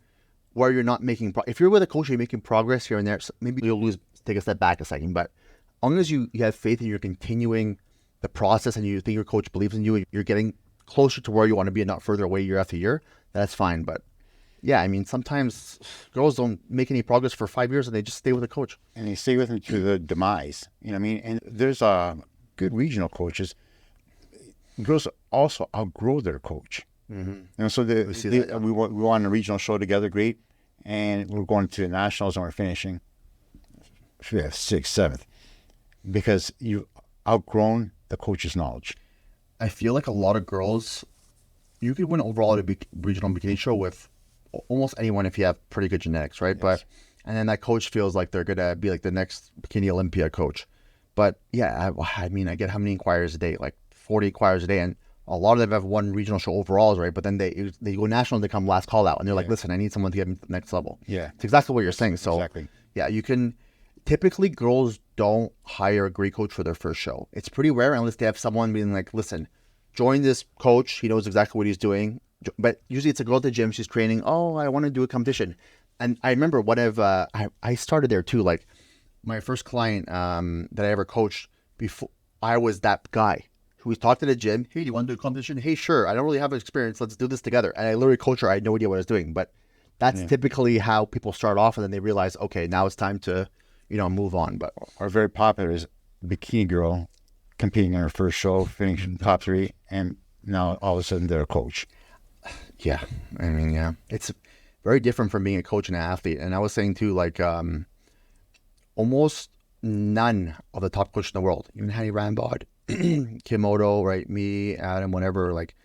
where you're not making, if you're with a coach, you're making progress here and there, maybe you'll take a step back a second. But as long as you have faith and you're continuing the process and you think your coach believes in you and you're getting closer to where you want to be and not further away year after year, that's fine. But yeah, I mean, sometimes girls don't make any progress for 5 years and they just stay with the coach. And they stay with them to the demise. You know what I mean? And there's good regional coaches. Girls also outgrow their coach. Mm-hmm. And so we were on a regional show together, great. And we're going to the nationals and we're finishing 5th, 6th, 7th. Because you've outgrown the coach's knowledge. I feel like a lot of girls, you could win overall at a regional bikini show with almost anyone if you have pretty good genetics, right? Yes. And then that coach feels like they're going to be like the next bikini Olympia coach. But yeah, I mean, I get how many inquiries a day? Like 40 inquiries a day. And a lot of them have won regional show overalls, right? But then they go national and they come last call out, and they're like, listen, I need someone to get me to the next level. Yeah. It's exactly what you're saying. So Exactly. yeah, you can. Typically, girls don't hire a great coach for their first show. It's pretty rare unless they have someone being like, listen, join this coach. He knows exactly what he's doing. But usually it's a girl at the gym. She's training. Oh, I want to do a competition. And I remember one of, I started there too. Like my first client that I ever coached before, I was that guy who was talked to the gym. Hey, do you want to do a competition? Hey, sure. I don't really have experience. Let's do this together. And I literally coached her. I had no idea what I was doing. But that's typically how people start off. And then they realize, okay, now it's time to, move on. But Our very popular is bikini girl competing in her first show, finishing top 3, and now all of a sudden they're a coach. yeah, I mean, yeah, it's very different from being a coach and an athlete. And I was saying too, like, almost none of the top coaches in the world, even Hani Rambod, Kimoto, right, me, Adam, whatever, like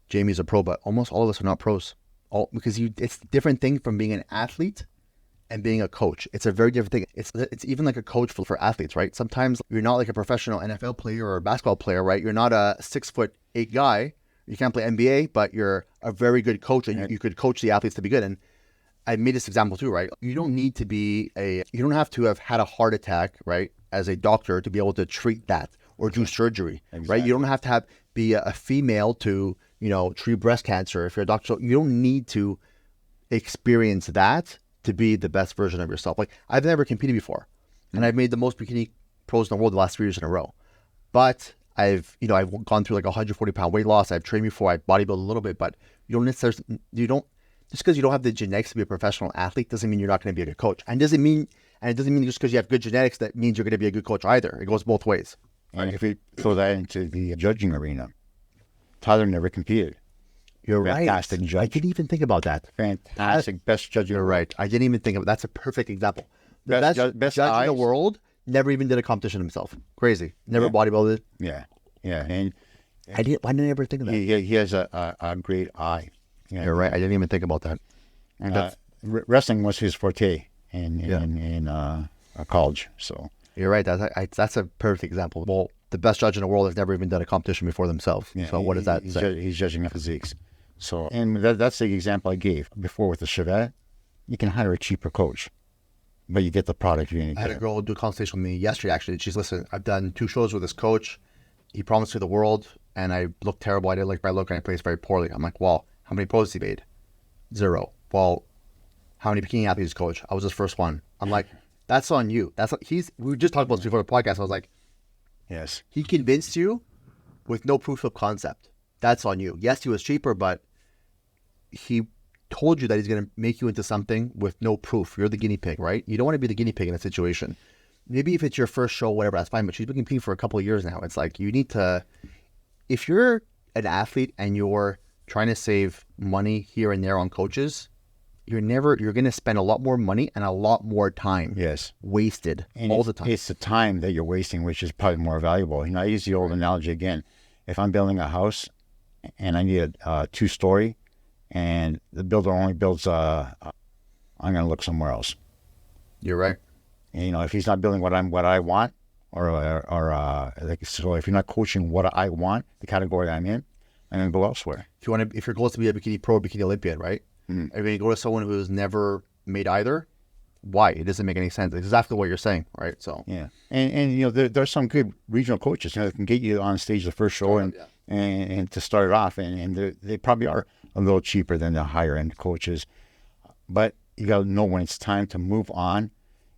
Jamie's a pro, but almost all of us are not pros. All because it's a different thing from being an athlete and being a coach. It's a very different thing. It's even like a coach for athletes, right? Sometimes you're not like a professional NFL player or a basketball player, right? You're not a 6'8" guy. You can't play NBA, but you're a very good coach, and you could coach the athletes to be good. And I made this example too, right? You don't need to you don't have to have had a heart attack, right, as a doctor to be able to treat that or do surgery, right? You don't have to be a female to, treat breast cancer if you're a doctor. So you don't need to experience that to be the best version of yourself. Like, I've never competed before, and I've made the most bikini pros in the world the last 3 years in a row. But I've gone through like a 140-pound weight loss. I've trained before. I bodybuild a little bit, but just because you don't have the genetics to be a professional athlete doesn't mean you're not going to be a good coach. And it doesn't mean just because you have good genetics that means you're going to be a good coach either. It goes both ways. And if we throw that into the judging arena, Tyler never competed. You're Fantastic right. judge. I didn't even think about that. Fantastic, best judge. You're right. I didn't even think of it. That's a perfect example. The best judge in the world never even did a competition himself. Crazy. Never bodybuilded. Yeah. And why didn't I ever think of that? he has a great eye. Yeah. You're right. I didn't even think about that. And wrestling was his forte in college. So you're right. That's a perfect example. Well, the best judge in the world has never even done a competition before themselves. Yeah, so what does that say? He's judging the physiques. So, and that's the example I gave before with the Chevette. You can hire a cheaper coach, but you get the product you need. I had a girl do a consultation with me yesterday, actually. She's, listen, I've done 2 shows with this coach. He promised me the world, and I looked terrible. I didn't like my look, and I placed very poorly. I'm like, well, how many pros has he made? 0. Well, how many bikini athletes coach? I was his first one. I'm like, that's on you. We just talked about this before the podcast. I was like, yes, he convinced you with no proof of concept. That's on you. Yes, he was cheaper, but he told you that he's going to make you into something with no proof. You're the guinea pig, right? You don't want to be the guinea pig in a situation. Maybe if it's your first show, whatever, that's fine. But she's been competing for a couple of years now. It's like, you need to, if you're an athlete and you're trying to save money here and there on coaches, you're going to spend a lot more money and a lot more time. Yes. Wasted and all the time. It's the time that you're wasting, which is probably more valuable. I use the old analogy again. If I'm building a house and I need a 2-story and the builder only builds, I'm going to look somewhere else. You're right. And, if he's not building what I want, so if you're not coaching what I want, the category I'm in, I'm going to go elsewhere. If your goal is to be a bikini pro or bikini Olympian, right? Mm-hmm. If you go to someone who's never made either, why? It doesn't make any sense. It's exactly what you're saying, right? So yeah, and there's some good regional coaches that can get you on stage the first show and to start it off, and they probably are a little cheaper than the higher end coaches, but you got to know when it's time to move on,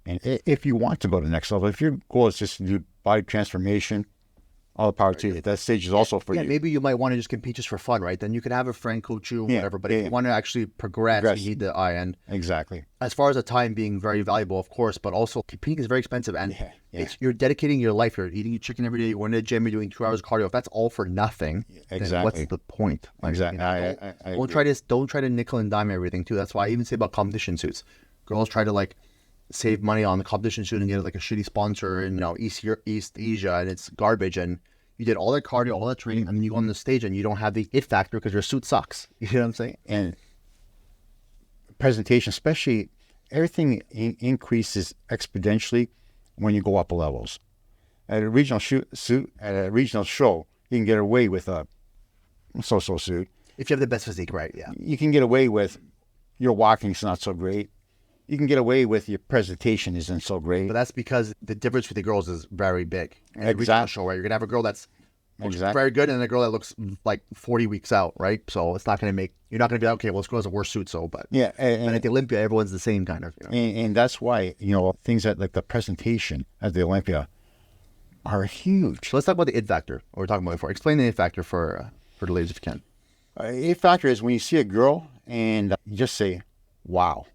and if you want to go to the next level, if your goal is just to do body transformation, all the power to you. That stage is also for you. Maybe you might want to just compete just for fun, right? Then you could have a friend coach you, whatever. But if you want to actually progress, you need the eye end. Exactly. As far as the time being very valuable, of course, but also competing is very expensive, and you're dedicating your life. You're eating chicken every day. You're going to the gym. You're doing 2 hours of cardio. If that's all for nothing, then what's the point? Exactly. Don't try to nickel and dime everything too. That's why I even say about competition suits. Girls try to save money on the competition suit and get a shitty sponsor in East Asia, and it's garbage. And you did all that cardio, all that training, and then you go on the stage and you don't have the it factor because your suit sucks. You know what I'm saying? And presentation, especially, everything increases exponentially when you go up levels. At a regional show, you can get away with a so-so suit. If you have the best physique, right? Yeah. You can get away with your walking's not so great. You can get away with your presentation isn't so great. But that's because the difference with the girls is very big. And every Exactly. show, right? You're gonna have a girl that's looks Exactly. very good and a girl that looks like 40 weeks out, right? So it's not gonna make you're not gonna be like, okay, well, this girl has a worse suit, so but Yeah, and at the Olympia, everyone's the same kind of. You know? and that's why things that like the presentation at the Olympia are huge. So let's talk about the it factor. Or we're talking about before. Explain the it factor for the ladies if you can. It factor is when you see a girl and you just say, "Wow,"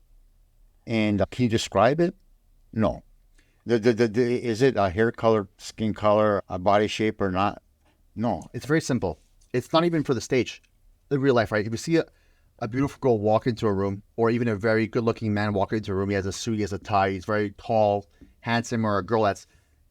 and can you describe it? No. Is it a hair color, skin color, a body shape, or not? No. It's very simple. It's not even for the stage. In real life, right? If you see a beautiful girl walk into a room, or even a very good-looking man walk into a room, he has a suit, he has a tie, he's very tall, handsome, or a girl that's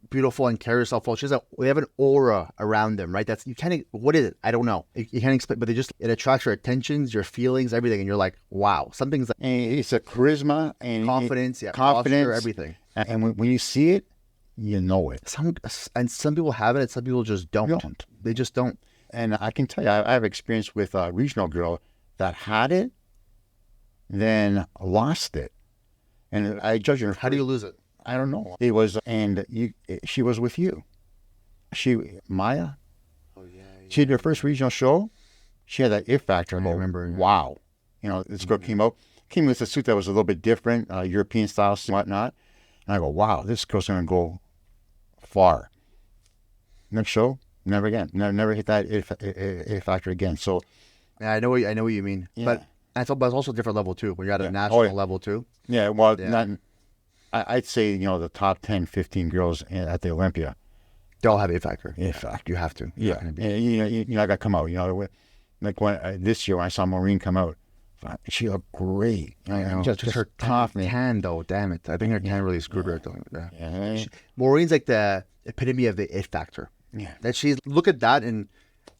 beautiful and carries herself well. They have an aura around them, right? That's you can't. What is it? I don't know. You can't explain, but it attracts your attentions, your feelings, everything, and you're like, wow, something's like And it's a charisma and confidence, confidence, posture, everything. And when you see it, you know it. Some people have it, and some people just don't. They just don't. And I can tell you, I have experience with a regional girl that had it, then lost it, and I judge her. How do you lose it? I don't know. It was, and she was with you. Maya. Oh yeah. She did her first regional show. She had that it factor. I remember. Wow. This girl came with a suit that was a little bit different, European style and whatnot. And I go, wow, this girl's going to go far. Next show, never again. Never hit that it factor again. So, Yeah, I know what you mean. Yeah. But it's also a different level too. When you're at a national level too. yeah, well, Yeah. I'd say, the top 10, 15 girls at the Olympia. They all have it factor. It factor. You have to. Yeah. And, I got to come out. Like when this year when I saw Maureen come out, she looked great. Just her confident. tan though. Damn it! I think her tan really screwed her. Yeah. Yeah. Maureen's like the epitome of the it factor. Yeah. That look at that and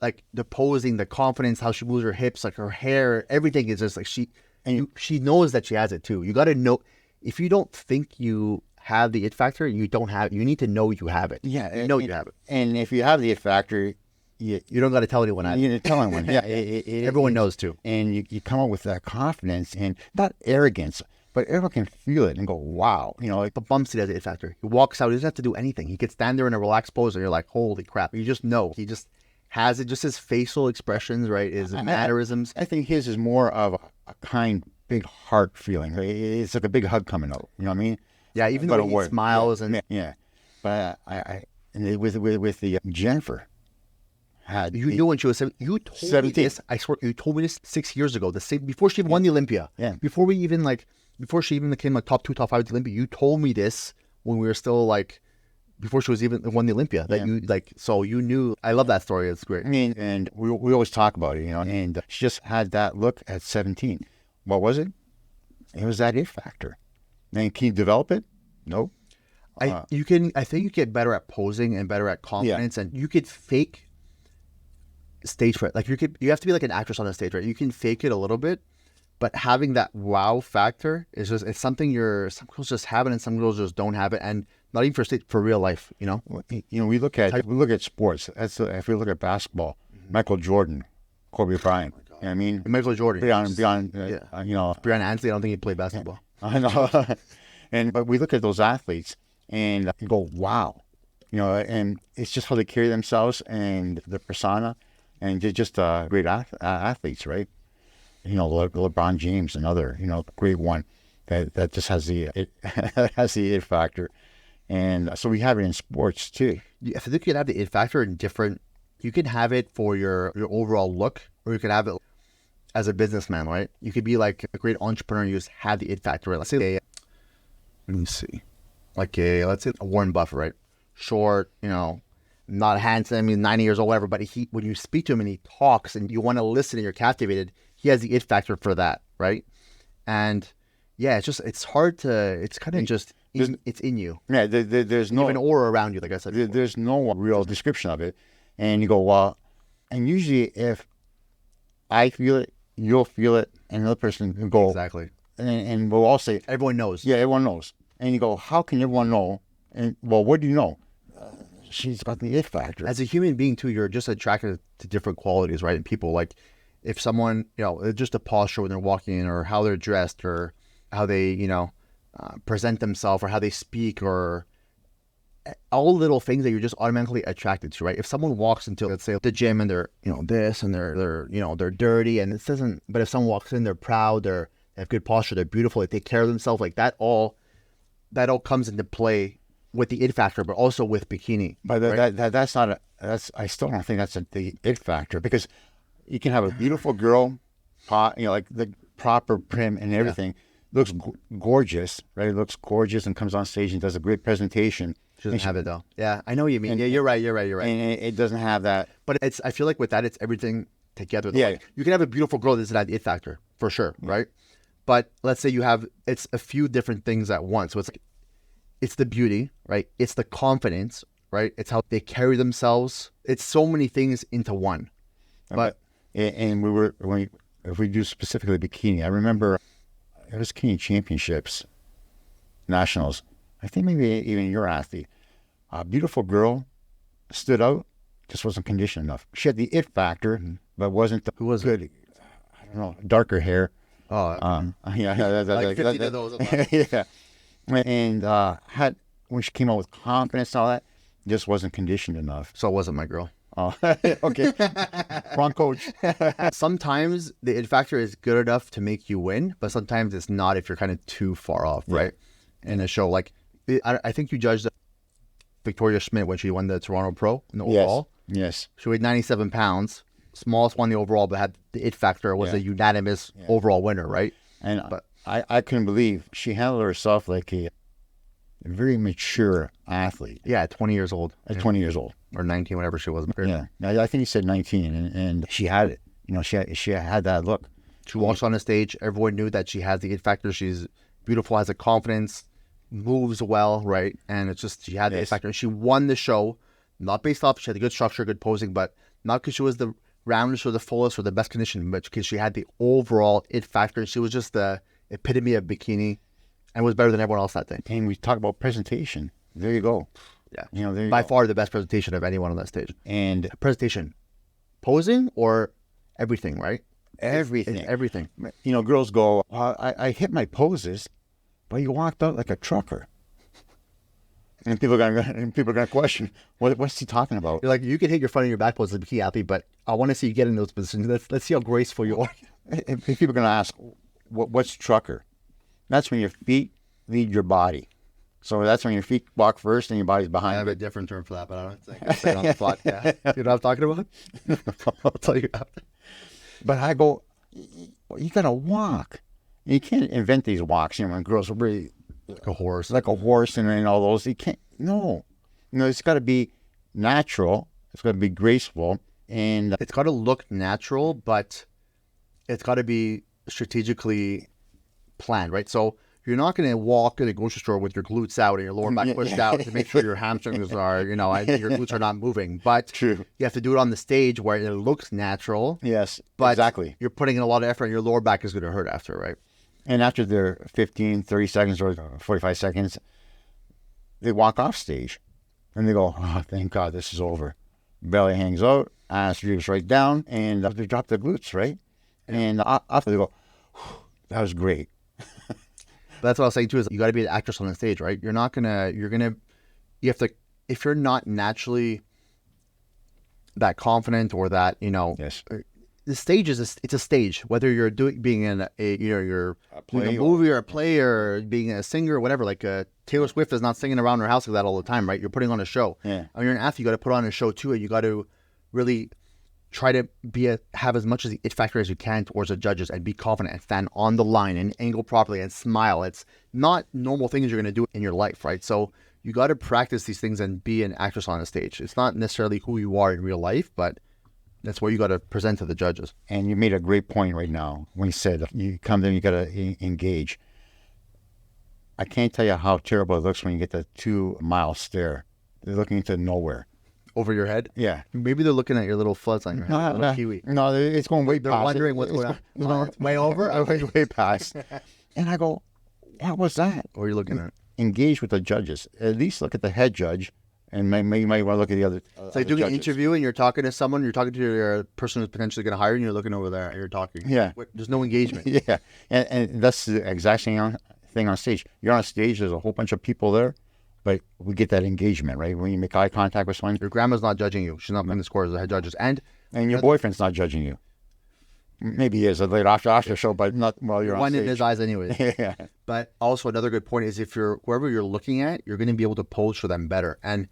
like the posing, the confidence, how she moves her hips, like her hair, everything is just like she knows that she has it too. You got to know if you don't think you have the it factor, you don't have. You need to know you have it. Yeah. You know you have it. And if you have the it factor, You don't got to tell anyone. you didn't tell anyone. Yeah. Everyone knows too. And you come up with that confidence and not arrogance, but everyone can feel it and go, wow. Like But Bumpsy has the it factor. He walks out. He doesn't have to do anything. He could stand there in a relaxed pose, and you're like, holy crap! You just know. He just has it. Just his facial expressions, right? His mannerisms. I think his is more of a kind, big heart feeling. It's like a big hug coming out. You know what I mean? Yeah, even the way he smiles and yeah. But with the Jennifer. you knew when she was 7. You told 17. me this. I swear, you told me this 6 years ago. The same before she even won the Olympia. Yeah. Before she even became like top 2, top 5 at the Olympia. You told me this when we were still like before she was even won the Olympia. That you like. So you knew. I love that story. It's great. I mean, and we always talk about it, and she just had that look at 17. What was it? It was that it factor. And can you develop it? No. I think you get better at posing and better at confidence, and you could fake stage fright. Like you have to be like an actress on a stage, right? You can fake it a little bit, but having that wow factor is it's something some girls just have it and some girls just don't have it, and not even for real life, We look at sports. If we look at basketball, Michael Jordan, Kobe Bryant. You know what I mean? And Michael Jordan. Beyond Brian Ansley, I don't think he played basketball. I know. But we look at those athletes and you go, wow. And it's just how they carry themselves and their persona, and they're just great athletes, right? LeBron James, another, great one that just has the it factor. And so we have it in sports too. I think you can have the it factor in different. You can have it for your overall look, or you can have it as a businessman, right? You could be like a great entrepreneur and you just have the it factor. Right? Let's say, let's say a Warren Buffett, right? Short, not handsome, he's 90 years old, whatever. But when you speak to him and he talks and you want to listen and you're captivated, he has the it factor for that, right? And yeah, it's hard to. It's kind of just. It's in you. Yeah, there's no even aura around you, like I said. There's no real description of it, and you go, well, and usually if I feel it, you'll feel it, and another person will go exactly, and we'll all say everyone knows. Yeah, everyone knows, and you go, how can everyone know? And well, what do you know? she's got the it factor. As a human being too, you're just attracted to different qualities, right? And people, like, if someone, just a posture when they're walking in, or how they're dressed, or how they, present themselves, or how they speak, or all little things that you're just automatically attracted to, right? If someone walks into, let's say, the gym, and they're, this, and they're dirty, and it doesn't, but if someone walks in, they're proud, they have good posture, they're beautiful, they take care of themselves, like that all comes into play with the it factor, but also with bikini. But right? that's not I still don't think that's the it factor, because you can have a beautiful girl, like the proper prim and everything, looks gorgeous, right? Looks gorgeous and comes on stage and does a great presentation. She doesn't have it though. Yeah, I know what you mean. Yeah, you're right. And it doesn't have that. But I feel like with that, it's everything together. Yeah. Like, you can have a beautiful girl that doesn't have the it factor, for sure, right? But let's say it's a few different things at once. So it's the beauty, right? It's the confidence, right? It's how they carry themselves. It's so many things into one. But and if we do specifically bikini, I remember it was bikini championships, nationals. I think maybe even your athlete, a beautiful girl, stood out, just wasn't conditioned enough. She had the it factor, but wasn't who was good. I don't know, darker hair. Oh, like 50 of those. Yeah, and had when she came out with confidence and all that, just wasn't conditioned enough. So it wasn't my girl. Oh, okay. Wrong coach. Sometimes the it factor is good enough to make you win, but sometimes it's not if you're kind of too far off, right? In a show, like I think you judged Victoria Schmidt when she won the Toronto Pro in the overall. Yes. She weighed 97 pounds, smallest one in the overall, but had the it factor, was a unanimous overall winner, right? And I couldn't believe she handled herself like a very mature athlete. Yeah, at 20 years old. At 20 years old. Or 19, whatever she was. Yeah. I think he said 19, and she had it. She had that look. She walks on the stage. Everyone knew that she has the it factor. She's beautiful, has a confidence, moves well, right? And it's just, she had the it factor. And she won the show, not based off, she had a good structure, good posing, but not because she was the roundest or the fullest or the best condition, but because she had the overall it factor. She was just the epitome of bikini and was better than everyone else that day. And we talk about presentation. There you go. Yeah. There you By go. far the best presentation of anyone on that stage. And presentation, posing, or everything, right? Everything. It's everything. Girls go, I hit my poses, but you walked out like a trucker. And people are gonna question, what's he talking about? You're like, you can hit your front and your back pose as a bikini athlete, but I want to see you get in those positions. Let's see how graceful you are. And people are gonna ask, what's trucker? That's when your feet lead your body. So that's when your feet walk first and your body's behind. I have a different term for that, but I don't think I'll say it on the spot. Yeah. You know what I'm talking about? I'll tell you after. But I go, you gotta walk. You can't invent these walks. When girls are really like a horse, and all those. You can't. No, it's got to be natural. It's got to be graceful, and it's got to look natural, but it's got to be strategically planned, right? So you're not going to walk in a grocery store with your glutes out and your lower back pushed out to make sure your hamstrings are, your glutes are not moving. But True. You have to do it on the stage where it looks natural. Yes, but exactly. You're putting in a lot of effort and your lower back is going to hurt after, right? And after their 15, 30 seconds or 45 seconds, they walk off stage and they go, oh, thank God this is over. Belly hangs out, ass droops right down, and they drop their glutes, right? And after they go, that was great. That's what I was saying too, is you got to be an actress on the stage, right? You have to, if you're not naturally that confident or that, Yes. The stage it's a stage, whether you're being in you're doing a movie or a play or being a singer or whatever. Like Taylor Swift is not singing around her house like that all the time, right? You're putting on a show. Yeah. When you're an athlete, you got to put on a show too, and you got to really try to have as much of the it factor as you can towards the judges and be confident and stand on the line and angle properly and smile. It's not normal things you're going to do in your life, right? So you got to practice these things and be an actress on a stage. It's not necessarily who you are in real life, but that's what you got to present to the judges. And you made a great point right now when you said you come there and you got to engage. I can't tell you how terrible it looks when you get the 2-mile stare. They're looking into nowhere. Over your head? Yeah. Maybe they're looking at your little fuzz on your head, little kiwi. No, it's going way past. They're wondering what's going on. Way over? Way past. And I go, what was that? What are you looking at? Engage with the judges. At least look at the head judge And you might want to look at the other. It's like doing an interview and you're talking to someone, you're talking to your person who's potentially going to hire you, and you're looking over there and you're talking. Yeah. There's no engagement. Yeah. And that's the exact same thing on stage. You're on stage, there's a whole bunch of people there, but we get that engagement, right? When you make eye contact with someone. Your grandma's not judging you. She's not playing the score as the head judges. And your boyfriend's not judging you. Maybe he is a late after show, but not while you're on one stage. in his eyes anyways. Yeah. But also another good point is if you're, whoever you're looking at, you're going to be able to pose for them better. And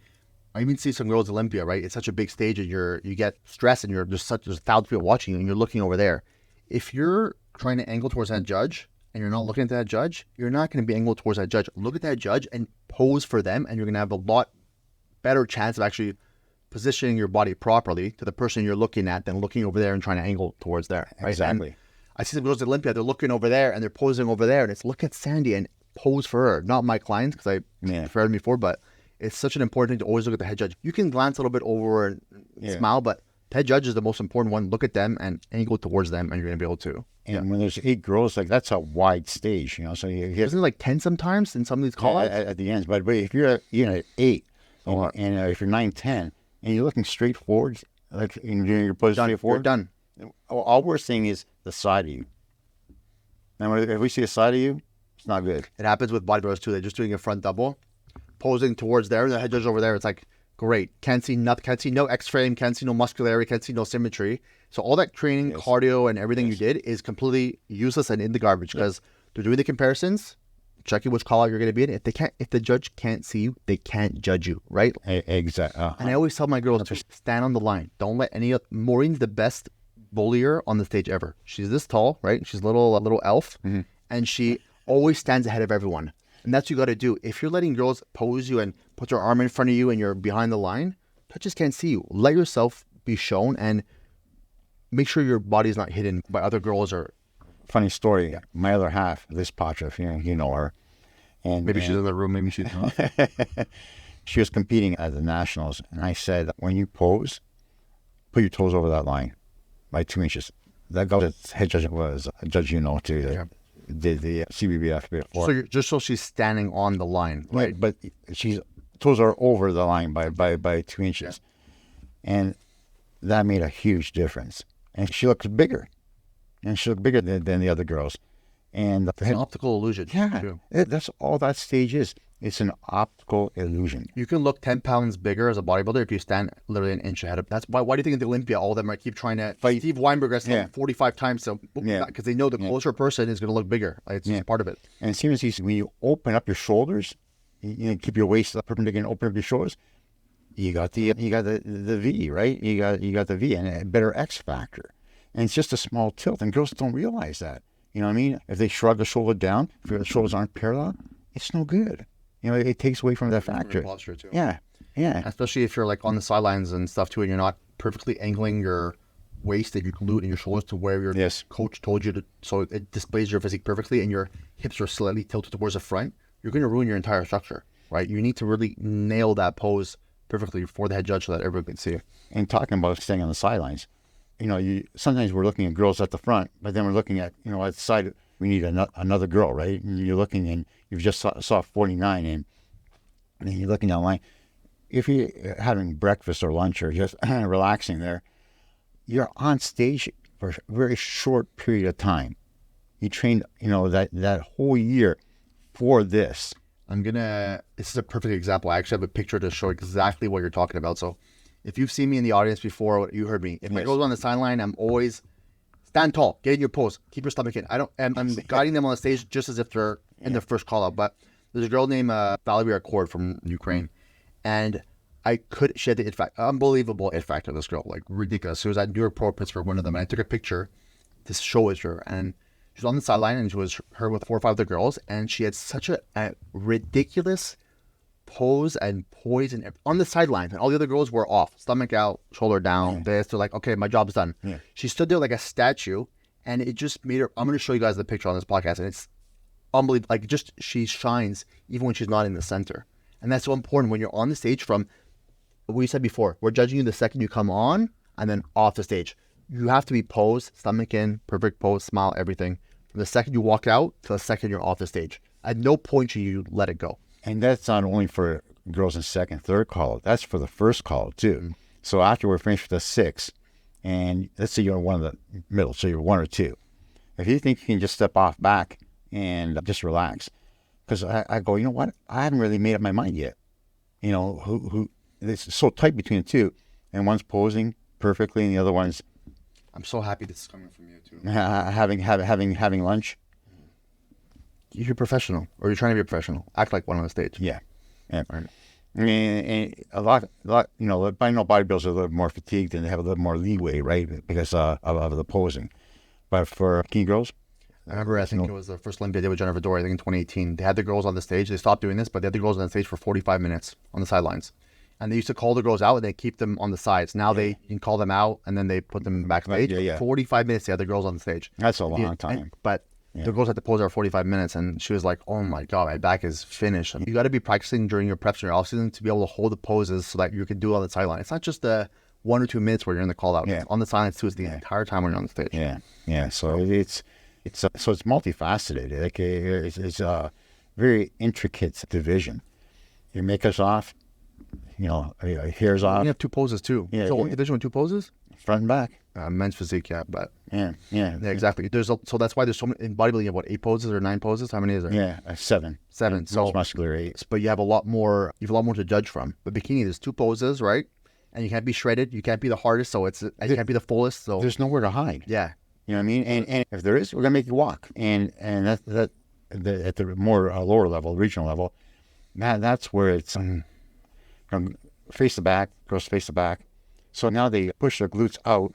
I even see some girls at Olympia, right? It's such a big stage and you get stressed and there's 1,000 people watching you and you're looking over there. If you're trying to angle towards that judge and you're not looking at that judge, you're not going to be angled towards that judge. Look at that judge and pose for them, and you're going to have a lot better chance of actually positioning your body properly to the person you're looking at than looking over there and trying to angle towards there. Right? Exactly. And I see some girls at Olympia, they're looking over there and they're posing over there, and it's look at Sandy and pose for her. Not my clients, because I prepared them before, but it's such an important thing to always look at the head judge. You can glance a little bit over and smile, but the head judge is the most important one. Look at them and angle towards them, and you're going to be able to. And when there's 8 girls, like that's a wide stage, you know. So you hit, isn't it like 10 sometimes in some of these call-outs? at the ends. But if you're at 8, and if you're 9, 10, and you're looking straight forward, like you're position straight forward, you're done. All we're seeing is the side of you. And if we see a side of you, it's not good. It happens with bodybuilders too. They're just doing a front double, posing towards there, and the head judge over there. It's like, great. Can't see nothing. Can't see no X-frame. Can't see no muscularity. Can't see no symmetry. So all that training, cardio, and everything you did is completely useless and in the garbage because they're doing the comparisons, checking which call out you're going to be in. If the judge can't see you, they can't judge you, right? Exactly. And I always tell my girls to stand on the line. Don't let any. Maureen's the best bullier on the stage ever. She's this tall, right? She's a little elf, and she always stands ahead of everyone. And that's what you got to do. If you're letting girls pose you and put their arm in front of you and you're behind the line, judges can't see you. Let yourself be shown and make sure your body's not hidden by other girls. Or funny story. My other half, this Patra, you know her, and maybe she's in the room. Maybe she's not. She was competing at the nationals, and I said, when you pose, put your toes over that line by 2 inches. That guy, the head judge, was a judge, too. Did the CBBF before. So just so she's standing on the line, right? But she's toes are over the line by 2 inches, and that made a huge difference. And she looked bigger, than the other girls. And it's an optical illusion. Yeah, that's all that stage is. It's an optical illusion. You can look 10 pounds bigger as a bodybuilder if you stand literally an inch ahead of. That's why do you think at the Olympia all of them keep trying to fight? Steve Weinberg has 45 times, so because they know the closer person is going to look bigger. It's just part of it. And seriously, when you open up your shoulders, keep your waist up perpendicular and open up your shoulders, you got the V, right? You got the V and a better X factor. And it's just a small tilt, and girls don't realize that. You know what I mean? If they shrug the shoulder down, if your shoulders aren't parallel, it's no good. It takes away from that factor. Posture too. Yeah. Especially if you're like on the sidelines and stuff too, and you're not perfectly angling your waist and your glute and your shoulders to where your coach told you to, so it displays your physique perfectly, and your hips are slightly tilted towards the front. You're going to ruin your entire structure, right? You need to really nail that pose perfectly for the head judge so that everyone can see it. And talking about staying on the sidelines, sometimes we're looking at girls at the front, but then we're looking at at the side. We need another girl, right? And you're looking, and you've just saw 49, and you're looking down the line. If you're having breakfast or lunch or just relaxing there, you're on stage for a very short period of time. You trained, that whole year for this. This is a perfect example. I actually have a picture to show exactly what you're talking about. So if you've seen me in the audience before, you heard me. If my girl's on the sideline, I'm always stand tall, get in your pose, keep your stomach in. I'm guiding them on the stage just as if they're in their first call out. But there's a girl named Valerie Accord from Ukraine, and she had the it factor, unbelievable it factor. This girl, like ridiculous. She was at New York Pro Pittsburgh, one of them. And I took a picture to show it to her, and she was on the sideline, and she was her with 4 or 5 other girls, and she had such a ridiculous pose and poise and on the sidelines, and all the other girls were off, stomach out, shoulder down. They're like, okay, my job's done. She stood there like a statue, and it just made her. I'm going to show you guys the picture on this podcast, and it's unbelievable. Like, just she shines even when she's not in the center, and that's so important when you're on the stage. From what we said before, we're judging you the second you come on and then off the stage. You have to be posed, stomach in, perfect pose, smile, everything. From the second you walk out to the second you're off the stage. At no point should you let it go. And that's not only for girls in second, third call out. That's for the first call out too. Mm-hmm. So after we're finished with the 6, and let's say you're in one of the middle, so you're 1 or 2. If you think you can just step off back and just relax, because I go, you know what? I haven't really made up my mind yet. You know, who it's so tight between the two, and one's posing perfectly, and the other one's I'm so happy this is coming from you too. having lunch. You're professional, or you're trying to be a professional. Act like one on the stage. Yeah. Right. And a lot, you know, bodybuilders are a little more fatigued and they have a little more leeway, right? Because of the posing. But for bikini girls, I remember, I think it was the first Olympia I did with Jennifer Dory, I think in 2018. They had the girls on the stage. They stopped doing this, but they had the girls on the stage for 45 minutes on the sidelines. And they used to call the girls out and they keep them on the sides. Now they can call them out and then they put them backstage. Yeah. 45 minutes they had the girls on the stage. That's a long time. But the girls had to pose there 45 minutes, and she was like, oh my God, my back is finished. You got to be practicing during your preps and your off-season to be able to hold the poses so that you can do it on the sideline. It's not just the 1 or 2 minutes where you're in the call out. Yeah. On the sidelines too, it's the entire time when you're on the stage. Yeah. So it's multifaceted. Like it's a very intricate division. You make us off, you know, hairs off. You have 2 poses too. Yeah. So only division with 2 poses? Front and back. Men's physique, yeah, but Yeah, exactly. So that's why there's so many in bodybuilding. You have what, 8 poses or 9 poses? How many is there? Yeah, 7. 7. So Most muscular 8. but you have a lot more. You have a lot more to judge from. But bikini, there's 2 poses, right? And you can't be shredded. You can't be the hardest. So you can't be the fullest. So There's nowhere to hide. yeah, You know what I mean? And if there is, we're gonna make you walk. And at the more lower level, regional level, that's where it's from face to back, girls face to back. So now they push their glutes out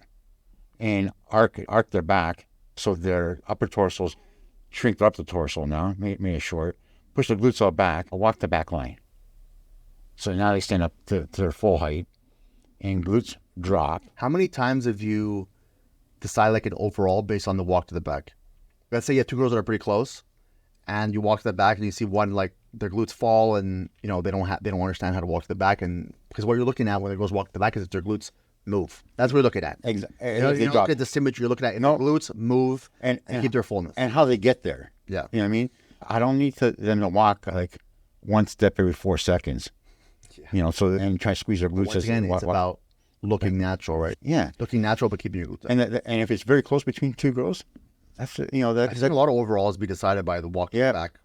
and arc their back, so their upper torsos shrink up the torso now, make it short. Push the glutes out back, walk the back line. So now they stand up to their full height, and glutes drop. how many times have you decided like an overall based on the walk to the back? Let's say you have 2 girls that are pretty close, and you walk to the back, and you see one like their glutes fall, and you know they don't understand how to walk to the back, and because what you're looking at when the girls walk to the back is if their glutes move. That's what you're looking at. Exactly. You don't look at the symmetry. You're looking at their glutes move and keep their fullness. And how they get there. Yeah. You know what I mean? I don't need them to walk like 1 step every 4 seconds. Yeah. You know, so and try to squeeze their glutes. Once again, it's about looking natural, right? Yeah. Looking natural, but keeping your glutes up. And if it's very close between 2 girls, that's I think a lot of overalls be decided by the walk to the back.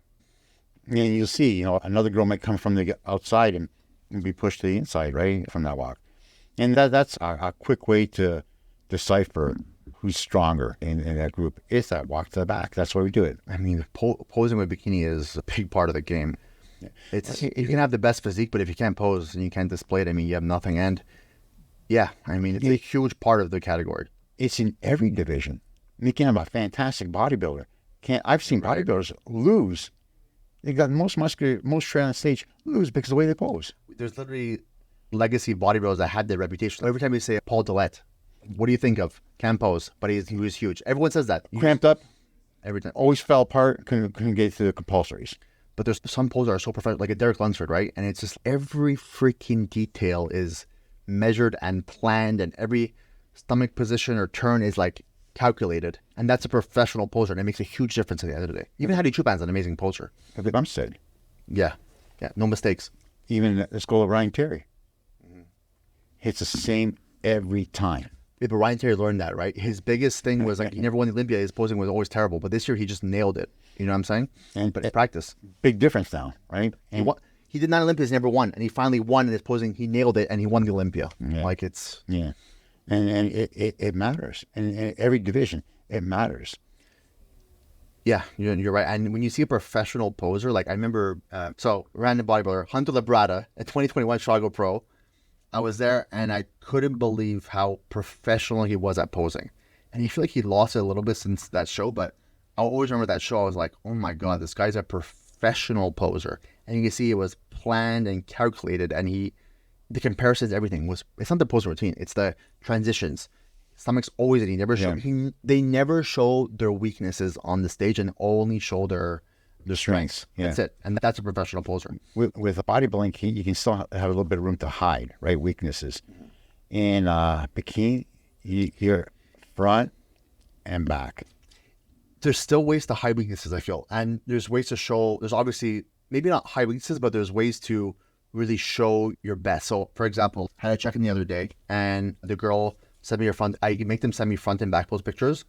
And you'll see, you know, another girl might come from the outside and be pushed to the inside, right, from that walk. And that's a quick way to decipher who's stronger in that group. Is that walk to the back. That's why we do it. I mean, posing with bikini is a big part of the game. It's you can have the best physique, but if you can't pose and you can't display it, I mean, you have nothing. And yeah, I mean, it's a huge part of the category. It's in every division. You can have a fantastic bodybuilder. I've seen bodybuilders lose. They got most muscular, most shred on stage, lose because of the way they pose. There's literally legacy bodybuilders that had their reputation. Every time you say Paul Dillette, what do you think of? Can't pose, but he was huge. Everyone says that. Cramped up, every time. always fell apart, couldn't get to the compulsories. But there's some poses that are so professional, like a Derek Lunsford, right? And it's just every freaking detail is measured and planned, and every stomach position or turn is like calculated. And that's a professional poser, and it makes a huge difference at the end of the day. Even Hadi Chupan's an amazing poser. Like I'm said. Yeah, no mistakes. Even let's go with Ryan Terry. Hits the same every time. Yeah, but Ryan Terry learned that, right? His biggest thing was like he never won the Olympia. His posing was always terrible, but this year he just nailed it. You know what I'm saying? But it's practice. Big difference now, right? And He did 9 Olympias, never won, and he finally won in his posing. He nailed it, and he won the Olympia. Yeah. Like it's and it matters. And in every division, it matters. Yeah, you're right. And when you see a professional poser, like I remember, random bodybuilder Hunter Labrada at 2021 Chicago Pro. I was there, and I couldn't believe how professional he was at posing. And you feel like he lost it a little bit since that show, but I'll always remember that show. I was like, oh my God, this guy's a professional poser. And you can see it was planned and calculated, and the comparisons, everything it's not the pose routine, it's the transitions. Stomach's always in. They never show their weaknesses on the stage and only show their strengths. Yeah. That's it. And that's a professional poser. With a bodybuilding, you can still have a little bit of room to hide, right? Weaknesses. In bikini, you're front and back. There's still ways to hide weaknesses, I feel. And there's ways to show, there's obviously, maybe not hide weaknesses, but there's ways to really show your best. So, for example, I had a check-in the other day, and the girl sent me I make them send me front and back pose pictures,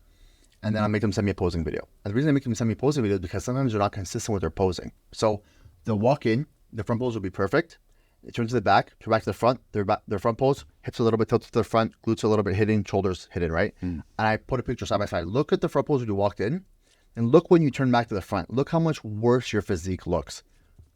and then I make them send me a posing video. And the reason I make them send me a posing video is because sometimes they're not consistent with their posing. So they'll walk in, the front pose will be perfect. It turns to the back, turn back to the front, their front pose, hips a little bit tilted to the front, glutes a little bit hidden, shoulders hidden, right? And I put a picture side by side. Look at the front pose when you walked in, and look when you turn back to the front. Look how much worse your physique looks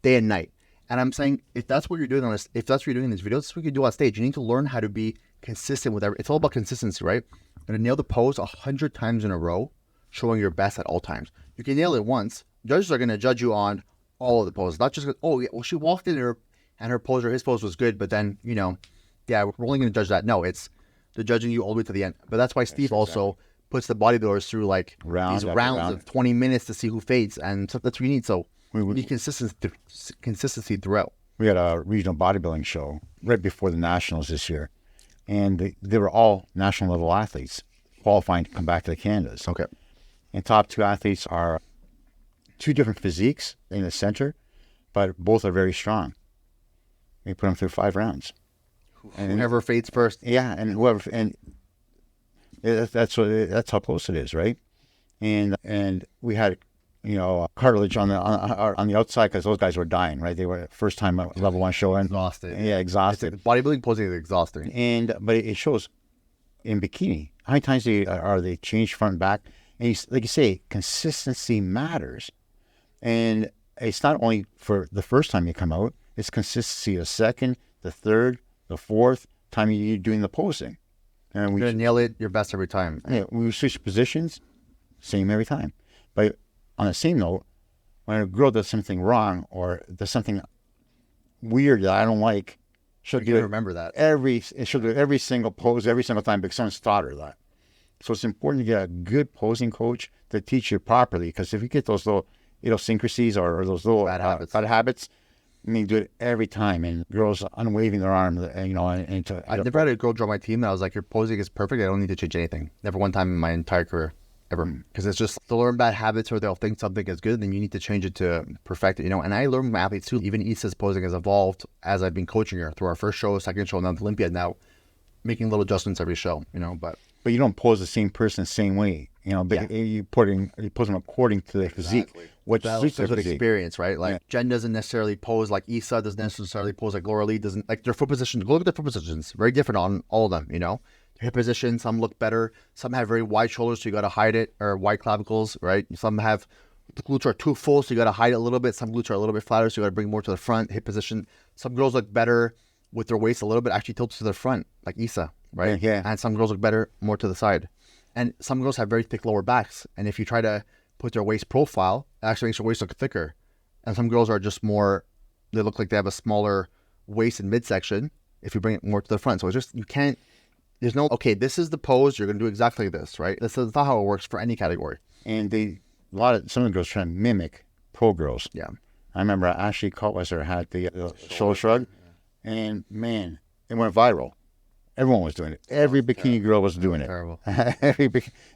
day and night. And I'm saying, if that's what you're doing if that's what you're doing in this video, this is what you do on stage. You need to learn how to be consistent with it's all about consistency, right? And to nail the pose 100 times in a row, showing your best at all times. You can nail it once. Judges are going to judge you on all of the poses, not just, oh, yeah, well, she walked in and her pose or his pose was good, but then, we're only going to judge that. No, it's they're judging you all the way to the end. But that's why Steve also puts the bodybuilders through like these rounds of 20 minutes to see who fades, and so that's what you need. So we need consistency throughout. We had a regional bodybuilding show right before the nationals this year, and they were all national level athletes qualifying to come back to the Canadas. Okay. And top 2 athletes are 2 different physiques in the center, but both are very strong. We put them through 5 rounds. And whoever fades first. Yeah, and that's how close it is, right? And we had cartilage on the outside because those guys were dying, right? They were first time level 1 show, and exhausted. Yeah, exhausted. Bodybuilding posing is exhausting. But it shows in bikini how many times are they changed front and back, and like you say, consistency matters, and it's not only for the first time you come out. It's consistency the second, the third, the fourth time you're doing the posing. And you're going to nail it your best every time. Yeah, we switch positions, same every time. But on the same note, when a girl does something wrong or does something weird that I don't like, she'll do it. Remember that. She'll do every single pose, every single time, because someone's taught her that. So it's important to get a good posing coach to teach you properly, because if you get those little idiosyncrasies or those little bad habits, I mean, do it every time, and girls unwaving their arm, I've never had a girl join my team that I was like, your posing is perfect, I don't need to change anything. Never one time in my entire career, ever. Because it's just, they'll learn bad habits, or they'll think something is good, then you need to change it to perfect it, And I learn from my athletes too. Even Issa's posing has evolved as I've been coaching her through our first show, second show, and then Olympia, now making little adjustments every show, But you don't pose the same person the same way, But you pose them according to their physique. Which suits their physique. Experience, right? Like Jen doesn't necessarily pose like Issa, doesn't necessarily pose like Laura Lee, doesn't like their foot position. Look at their foot positions, very different on all of them. Their hip position, some look better, some have very wide shoulders, so you got to hide it, or wide clavicles, right? Some have the glutes are too full, so you got to hide it a little bit. Some glutes are a little bit flatter, so you got to bring more to the front. Hip position. Some girls look better with their waist a little bit actually tilted to the front, like Issa, right? Yeah. And some girls look better more to the side. And some girls have very thick lower backs, and if you try to put their waist profile, it actually makes their waist look thicker. And some girls are just more, they look like they have a smaller waist in midsection if you bring it more to the front. So it's just, there's no, okay, this is the pose, you're going to do exactly this, right? This is not how it works for any category. And some of the girls try to mimic pro girls. Yeah. I remember Ashley Kaltweiser had the shoulder shrug, and man, it went viral. Everyone was doing it. Every bikini girl was doing it. Terrible.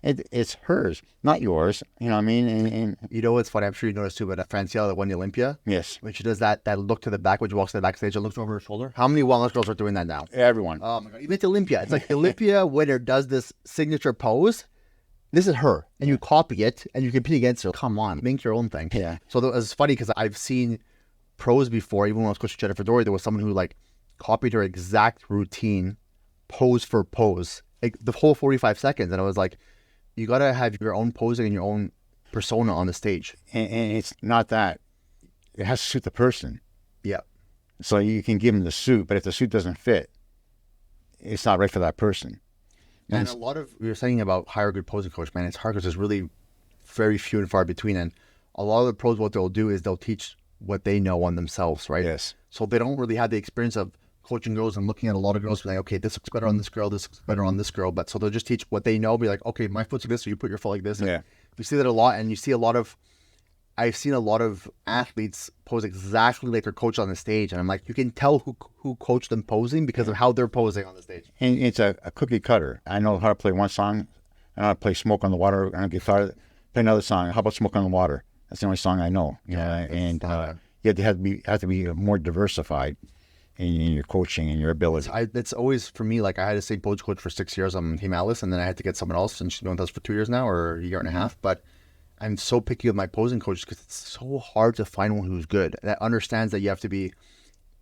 It's hers, not yours. You know what I mean? And what's funny? I'm sure you noticed too, but Franciella that won the Olympia. Yes. When she does that look to the back, when she walks to the backstage and looks over her shoulder. How many wellness girls are doing that now? Everyone. Oh my God. Even at the Olympia. It's like the Olympia winner does this signature pose. This is her. And you copy it and you compete against her. Come on. Make your own thing. Yeah. So it was funny because I've seen pros before, even when I was coaching Jennifer Dory, there was someone who like copied her exact routine, pose for pose, like the whole 45 seconds. And I was like, you got to have your own posing and your own persona on the stage. And it's not that. It has to suit the person. Yeah. So you can give them the suit, but if the suit doesn't fit, it's not right for that person. And a lot of, we were saying about hire a good posing coach, man, it's hard because there's really very few and far between. And a lot of the pros, what they'll do is they'll teach what they know on themselves, right? Yes. So they don't really have the experience of coaching girls and looking at a lot of girls, be like, okay, this looks better on this girl, this looks better on this girl. But so they'll just teach what they know, be like, okay, my foot's like this, so you put your foot like this. Yeah. You see that a lot, and you see a lot of, I've seen a lot of athletes pose exactly like their coach on the stage. And I'm like, you can tell who coached them posing because of how they're posing on the stage. And it's a cookie cutter. I know how to play one song. I know how to play Smoke on the Water on a guitar. Play another song. How about Smoke on the Water? That's the only song I know. You have to be more diversified. in your coaching and your ability. It's always for me, like I had the same coach for 6 years. I'm Team Alice, and then I had to get someone else, and she's been with us for 2 years now, or a year and a half. But I'm so picky with my posing coaches because it's so hard to find one who's good, that understands that you have to be,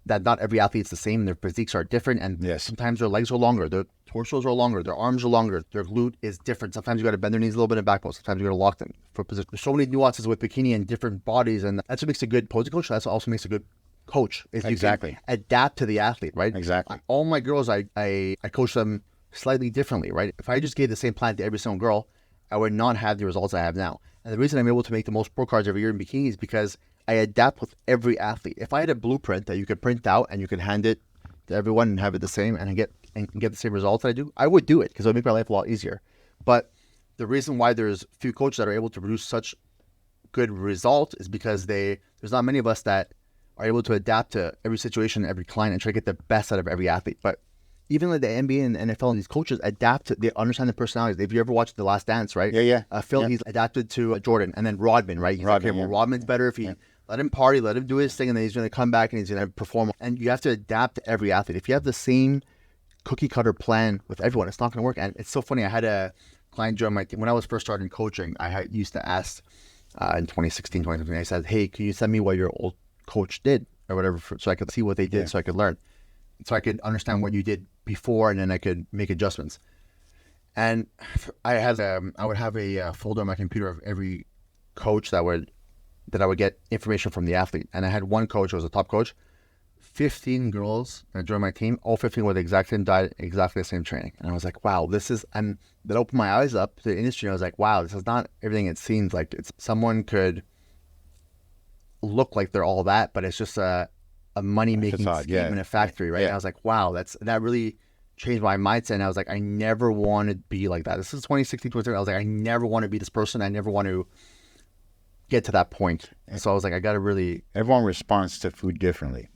that not every athlete's the same, their physiques are different, and sometimes their legs are longer, their torsos are longer, their arms are longer, their glute is different. Sometimes you got to bend their knees a little bit in back pose, sometimes you got to lock them for position. There's so many nuances with bikini and different bodies, and that's what makes a good posing coach. That's also makes a good coach. If you can adapt to the athlete, right? Exactly. All my girls, I coach them slightly differently, right? If I just gave the same plan to every single girl, I would not have the results I have now. And the reason I'm able to make the most pro cards every year in bikini is because I adapt with every athlete. If I had a blueprint that you could print out and you could hand it to everyone and have it the same and get the same results that I do, I would do it because it would make my life a lot easier. But the reason why there's few coaches that are able to produce such good results is because there's not many of us that are able to adapt to every situation, every client, and try to get the best out of every athlete. But even like the NBA and NFL, and these coaches adapt to, they understand the personalities. If you ever watched The Last Dance, right? Phil, he's adapted to Jordan, and then Rodman, right? He's Rodman, like, okay, well, Rodman's better if he let him party, let him do his thing, and then he's going to come back and he's going to perform. And you have to adapt to every athlete. If you have the same cookie cutter plan with everyone, it's not going to work. And it's so funny. I had a client join my team when I was first starting coaching. Used to ask in 2016, 2017, I said, "Hey, can you send me what your old coach did or whatever, so I could see what they did, so I could learn, so I could understand what you did before, and then I could make adjustments." And I would have a folder on my computer of every coach that I would get information from the athlete. And I had one coach who was a top coach, 15 girls that joined my team, all 15 were the exact same diet, exactly the same training. And I was like, wow, and that opened my eyes up to the industry. And I was like, wow, this is not everything it seems like. It's someone could look like they're all that, but it's just a money-making scheme in a factory, right? And I was like, wow, that really changed my mindset. And I was like, I never want to be like that. This is 2016, 2017. I was like, I never want to be this person. I never want to get to that point. And so I was like, I got to really... Everyone responds to food differently.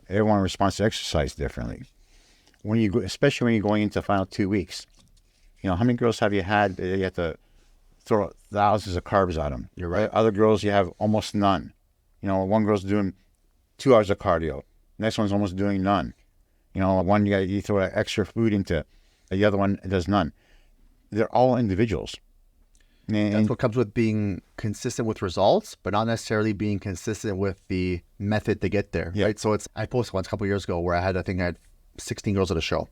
Everyone responds to exercise differently. Especially when you're going into the final 2 weeks. You know, how many girls have you had that you have to throw thousands of carbs at them? You're right. Other girls, you have almost none. You know, one girl's doing 2 hours of cardio. Next one's almost doing none. You know, one you throw extra food into, the other one does none. They're all individuals. And that's what comes with being consistent with results, but not necessarily being consistent with the method to get there, right? So I posted once a couple of years ago where I had 16 girls at a show,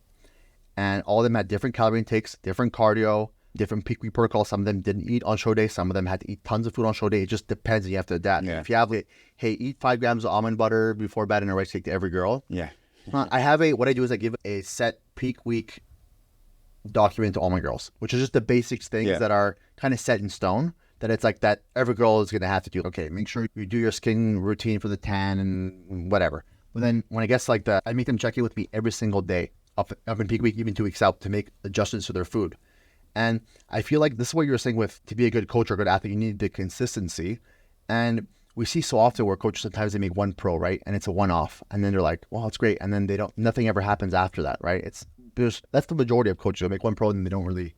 and all of them had different calorie intakes, different cardio, different peak week protocols. Some of them didn't eat on show day. Some of them had to eat tons of food on show day. It just depends, and you have to adapt. If you have hey, eat 5 grams of almond butter before bed and a rice cake to every girl. What I do is I give a set peak week document to all my girls, which is just the basics things that are kind of set in stone, that it's like that every girl is going to have to do. Okay, make sure you do your skin routine for the tan and whatever. But then when it gets like that, I make them check in with me every single day up in peak week, even 2 weeks out, to make adjustments to their food. And I feel like this is what you were saying with, to be a good coach or a good athlete, you need the consistency. And we see so often where coaches, sometimes they make one pro, right? And it's a one-off. And then they're like, well, it's great. And then nothing ever happens after that, right? That's the majority of coaches. They make one pro and they don't really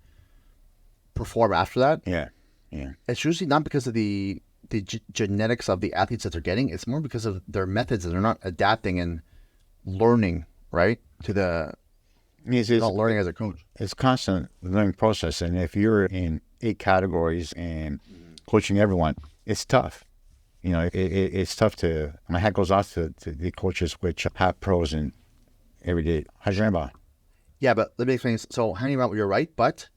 perform after that. It's usually not because of the genetics of the athletes that they're getting. It's more because of their methods, and they're not adapting and learning, right? It's not learning as a coach. It's constant learning process. And if you're in 8 categories and coaching everyone, it's tough. You know, it's tough my hat goes off to the coaches which have pros in every day. Hajramba. Yeah, but let me explain. So, Hani Rambal, you're right, but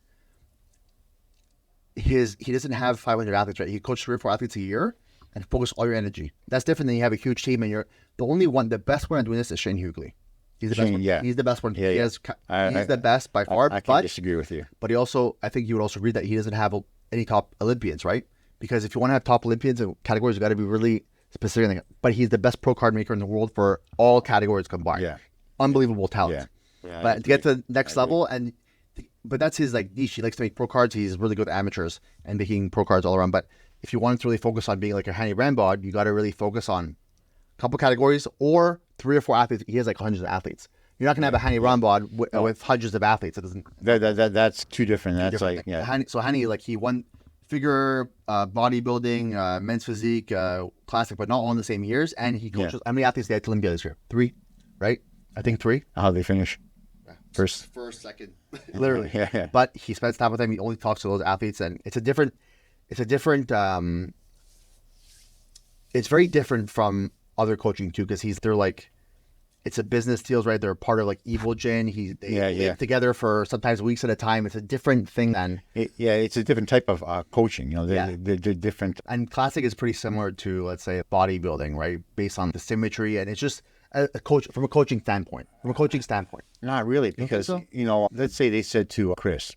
he doesn't have 500 athletes, right? He coaches 3 or 4 athletes a year and focus all your energy. That's different than you have a huge team and you're the best one at doing this is Shane Hughley. He's the best one. He's the best one. He's the best by far. I can disagree with you. But I think you would also agree that he doesn't have any top Olympians, right? Because if you want to have top Olympians in categories, you got to be really specific. But he's the best pro card maker in the world for all categories combined. Unbelievable talent. But to get to the next level, but that's his niche. He likes to make pro cards. He's really good at amateurs and making pro cards all around. But if you want to really focus on being like a Hani Rambod, you got to really focus on a couple categories or 3 or 4 athletes. He has hundreds of athletes. You're not going to have a Hani Rambod with hundreds of athletes. It doesn't. That's too different. That's different. Hani, he won figure, bodybuilding, men's physique, classic, but not all in the same years. And he coaches. How many athletes did he have to Olympia this year? 3, right? I think 3. How they finish? First, second, literally. Yeah. But he spends time with them. He only talks to those athletes, and it's very different from other coaching too, because they're like, it's a business deals, right? They're part of like Evil Gin. They live together for sometimes weeks at a time. It's a different thing than it's a different type of coaching. They're different. And classic is pretty similar to, let's say, bodybuilding, right? Based on the symmetry, and it's just a coach from a coaching standpoint. Not really, because so? Let's say they said to Chris,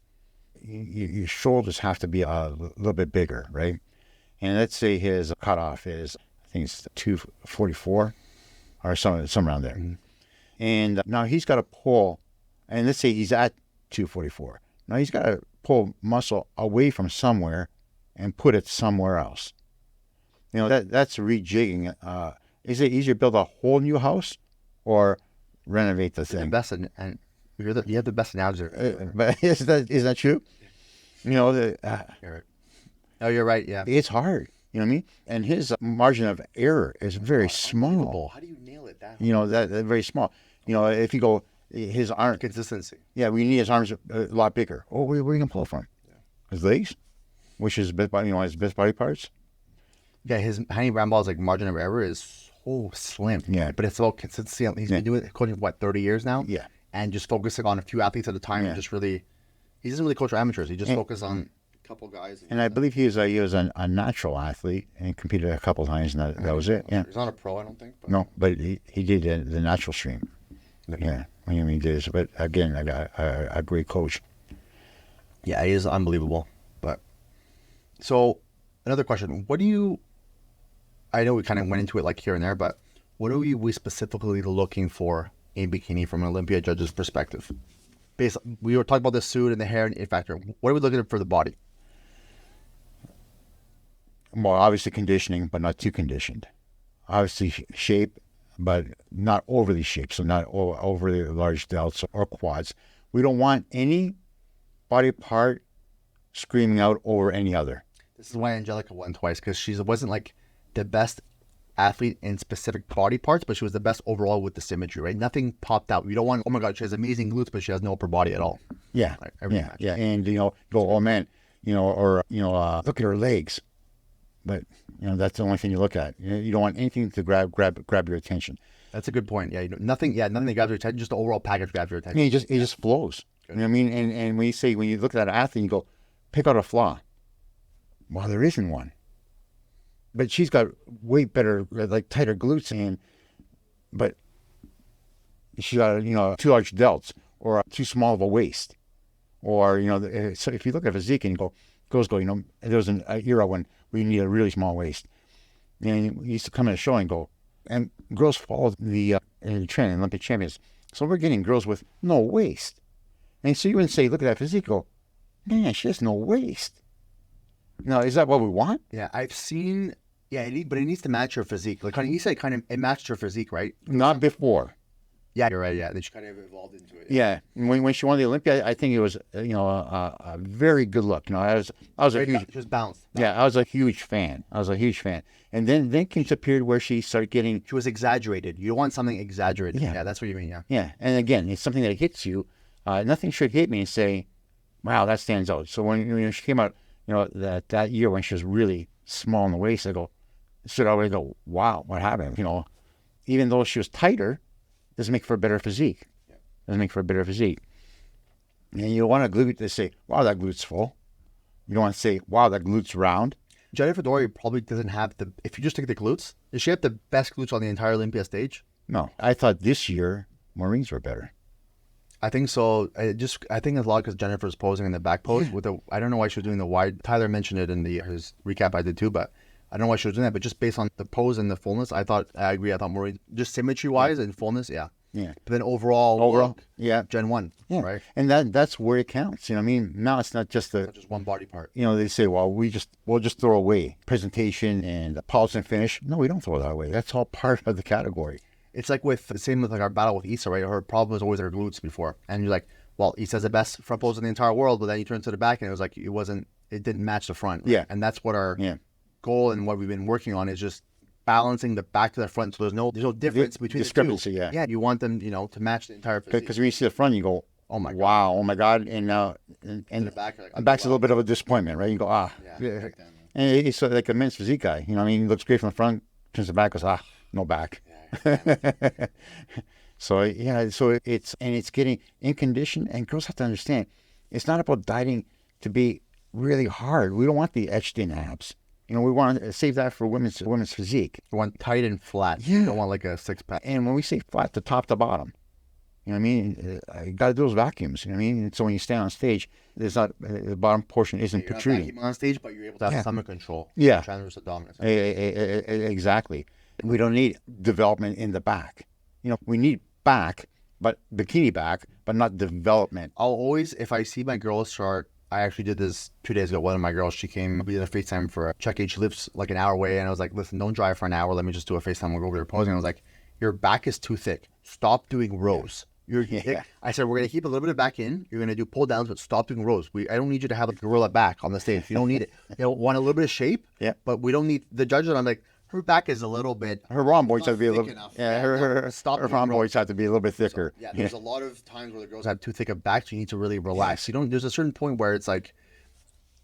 your shoulders have to be a little bit bigger, right? And let's say his cutoff is, I think it's 244 or some around there. Mm-hmm. And now he's got to pull, and let's say he's at 244. Now he's got to pull muscle away from somewhere and put it somewhere else. That's rejigging. Is it easier to build a whole new house or renovate the thing? The best, and you have the best analogy. But is that true? You're right. Oh, you're right. Yeah, it's hard. You know what I mean? And his margin of error is very small. How do you nail it that? That very small. If you go his arm consistency. Yeah, we need his arms a lot bigger. Oh, where are you gonna pull it from? Yeah. His legs, which is his best body parts. Yeah, his Hanny Brambal's like margin of error is so slim. Yeah, but it's about consistency. He's been doing it coaching for 30 years now. Yeah, and just focusing on a few athletes at a time. And just really, he doesn't really coach amateurs. He just focuses on a couple guys. And I believe he was a natural athlete and competed a couple times, and that was it. Yeah, he's not a pro, I don't think. But. No, but he did the natural stream. Yeah, he did. But again, a great coach. Yeah, he is unbelievable. But so another question: what do you? I know we kind of went into it like here and there, but what are we specifically looking for in bikini from an Olympia judge's perspective? We were talking about the suit and the hair and it factor. What are we looking at for the body? Well, obviously conditioning, but not too conditioned. Obviously shape, but not overly shaped, so not overly large delts or quads. We don't want any body part screaming out over any other. This is why Angelica won twice, because she wasn't like the best athlete in specific body parts, but she was the best overall with the symmetry, right? Nothing popped out. You don't want, oh my God, she has amazing glutes, but she has no upper body at all. Yeah, yeah. And, go, oh man, look at her legs. But, that's the only thing you look at. You don't want anything to grab your attention. That's a good point. Yeah, nothing that grabs your attention, just the overall package grabs your attention. It just flows. Good. You know what I mean? And when you look at an athlete, you go, pick out a flaw. Well, there isn't one. But she's got way better, like tighter glutes, but she got too large delts or too small of a waist, or so if you look at physique and you go, there was an era when we need a really small waist, and we used to come in a show and go, and girls follow the trend, Olympic champions, so we're getting girls with no waist, and so you wouldn't say, look at that physique, go, man, she has no waist. Now, is that what we want? Yeah, I've seen. Yeah, but it needs to match her physique. Like you said, it matched her physique, right? Not before. Yeah, you're right. Yeah, then she kind of evolved into it. Yeah, when she won the Olympia, I think it was a very good look. I was a huge. She was balanced. Yeah, I was a huge fan. And then came a period where she started getting. She was exaggerated. You want something exaggerated. Yeah, that's what you mean. Yeah. Yeah, and again, it's something that hits you. Nothing should hit me and say, "Wow, that stands out." So when she came out, that year when she was really small in the waist, I go. Should always go, wow, what happened? Even though she was tighter, doesn't make for a better physique. Yeah. Doesn't make for a better physique. And you want a glute to say, wow, that glute's full. You don't want to say, wow, that glute's round. Jennifer Dory probably doesn't have if you just take the glutes, does she have the best glutes on the entire Olympia stage? No. I thought this year, Maureen's were better. I think so. I think it's a lot because Jennifer's posing in the back pose with I don't know why she was doing the wide. Tyler mentioned it in his recap I did too, but I don't know why she was doing that, but just based on the pose and the fullness, I agree. I thought Maureen, just symmetry-wise and fullness, yeah. Yeah. But then overall, yeah. Gen 1, yeah. Right? And that's where it counts. I mean, now it's not just just one body part. They say, well, we'll just throw away presentation and polish and finish. No, we don't throw that away. That's all part of the category. It's like same with our battle with Issa, right? Her problem was always her glutes before. And you're like, well, Issa's the best front pose in the entire world, but then you turn to the back and it was like, it didn't match the front. Right? Yeah. And that's what our goal and what we've been working on is just balancing the back to the front, so there's no difference between discrepancy. the two. Yeah, Yeah, you want them, to match the entire physique. because when you see the front, you go, oh my god, wow, oh my god, and the back, the back's a little bit of a disappointment, right? You go, yeah. And it's like a men's physique guy. You know what I mean? He looks great from the front, turns the back, goes, no back. Yeah. So it's getting in condition, and girls have to understand, it's not about dieting to be really hard. We don't want the etched in abs. We want to save that for women's physique. You want tight and flat. Yeah. You don't want like a six pack. And when we say flat, to top to bottom, you know what I mean? You got to do those vacuums. You know what I mean? And so when you stand on stage, there's not the bottom portion isn't protruding. You're not on stage, but you're able to have stomach control. Yeah. Transverse dominance. Exactly. We don't need development in the back. We need back, but bikini back, but not development. I'll always, if I see my girls start, I actually did this 2 days ago. One of my girls, she came, we did a FaceTime for a check-in. She lives like an hour away, and I was like, listen, don't drive for an hour. Let me just do a FaceTime. We'll go over there posing. I was like, your back is too thick. Stop doing rows. I said, we're going to keep a little bit of back in. You're going to do pull downs, but stop doing rows. I don't need you to have a gorilla back on the stage. You don't need it. Want a little bit of shape, but we don't need the judges. I'm like, her back is a little bit. Her rhomboids have to be a little. Enough. Her rhomboids have to be a little bit thicker. So, there's a lot of times where the girls have too thick of backs. You need to really relax. There's a certain point where it's like,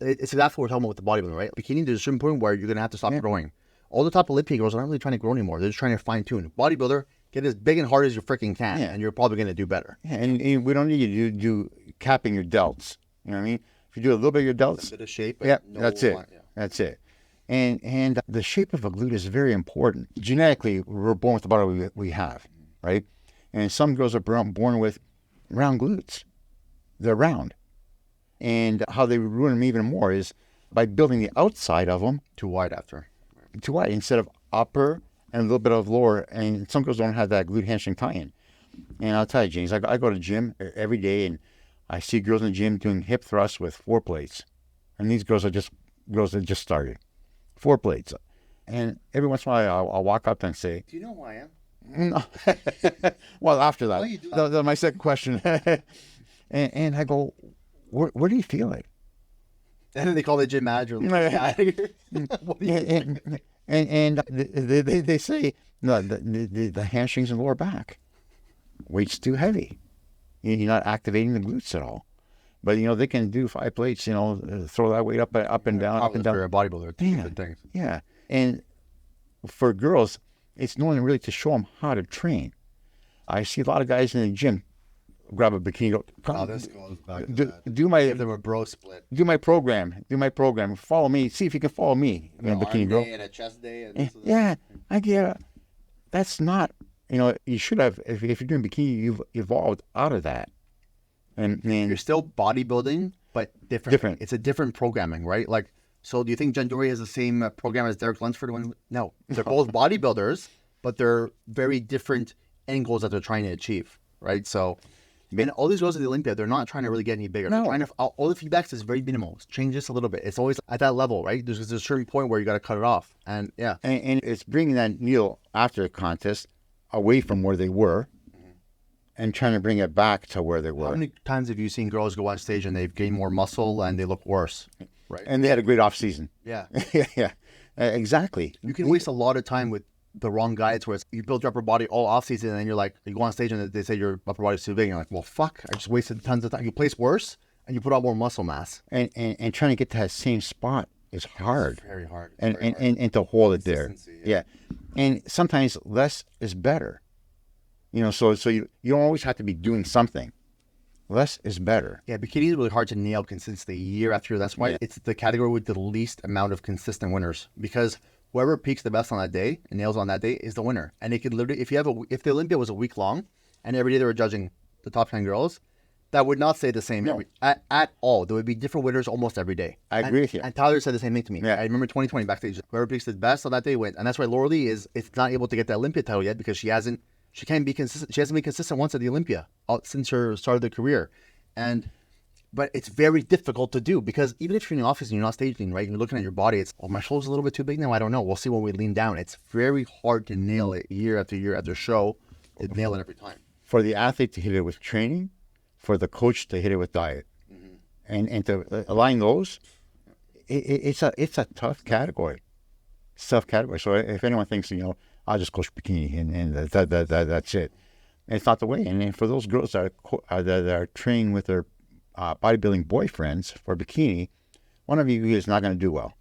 it's exactly what we're talking about with the bodybuilding, right? Bikini, there's a certain point where you're going to have to stop growing. All the top Olympia girls are not really trying to grow anymore. They're just trying to fine tune. Bodybuilder, get as big and hard as you freaking can, and you're probably going to do better. Yeah, and we don't need you to do capping your delts. You know what I mean? If you do a little bit of your delts, a bit of shape. That's it. That's it. And the shape of a glute is very important. Genetically, we're born with the body we have, right? And some girls are born with round glutes. They're round. And how they ruin them even more is by building the outside of them too wide instead of upper and a little bit of lower. And some girls don't have that glute hamstring tie-in. And I'll tell you, James, I go to the gym every day, and I see girls in the gym doing hip thrusts with 4 plates. And these girls are just girls that just started. 4 plates. And every once in a while, I'll walk up and say, do you know who I am? No. Well, after that, you do that. My second question. and I go, where do you feel it? And then they call the gym manager. And they say, no, the hamstrings and lower back. Weight's too heavy. You're not activating the glutes at all. But, they can do 5 plates, throw that weight up and down, up and down. For a bodybuilder, different things. Yeah. And for girls, it's knowing really to show them how to train. I see a lot of guys in the gym grab a bikini. This goes back to give them a bro split. Do my program. Follow me. See if you can follow me. Bikini girl. And a chest day. And I get it. That's not, you should have, if you're doing bikini, you've evolved out of that. And you're still bodybuilding, but different. It's a different programming, right? Like, so do you think Jen Dory has the same program as Derek Lunsford? No, they're both bodybuilders, but they're very different end goals that they're trying to achieve, right? So, and all these girls at the Olympia, they're not trying to really get any bigger. No. They're trying to, all the feedbacks is very minimal. Change just a little bit. It's always at that level, right? There's a certain point where you got to cut it off, and and it's bringing that needle after the contest away from where they were. And trying to bring it back to where they were. How many times have you seen girls go on stage and they've gained more muscle and they look worse? Right. And they had a great off season. Yeah. Yeah. Exactly. You can waste a lot of time with the wrong guides where you build your upper body all off season and then you're like, you go on stage and they say your upper body's too big. And you're like, well, fuck, I just wasted tons of time. You place worse and you put on more muscle mass. And trying to get to that same spot is hard. It's very hard. And to hold it there. Yeah. And sometimes less is better. So you don't always have to be doing something. Less is better. Yeah, bikini is really hard to nail consistently year after year. That's why it's the category with the least amount of consistent winners, because whoever peaks the best on that day and nails on that day is the winner. And it could literally, if the Olympia was a week long and every day they were judging the top 10 girls, that would not say the same at all. There would be different winners almost every day. I agree with you. And Tyler said the same thing to me. Yeah. I remember 2020 backstage. Whoever peaks the best on that day wins. And that's why Laura Lee is not able to get the Olympia title yet because she can't be consistent. She hasn't been consistent once at the Olympia since her start of the career. But it's very difficult to do because even if you're in the office and you're not staging, right, and you're looking at your body, it's, my shoulder's a little bit too big now. I don't know. We'll see when we lean down. It's very hard to nail it year after year after show. Nail it every time. For the athlete to hit it with training, for the coach to hit it with diet, and to align those, it's a tough category. tough category. So if anyone thinks, I'll just coach bikini and that's it, it's not the way. And then for those girls that are training with their bodybuilding boyfriends for bikini, one of you is not going to do well.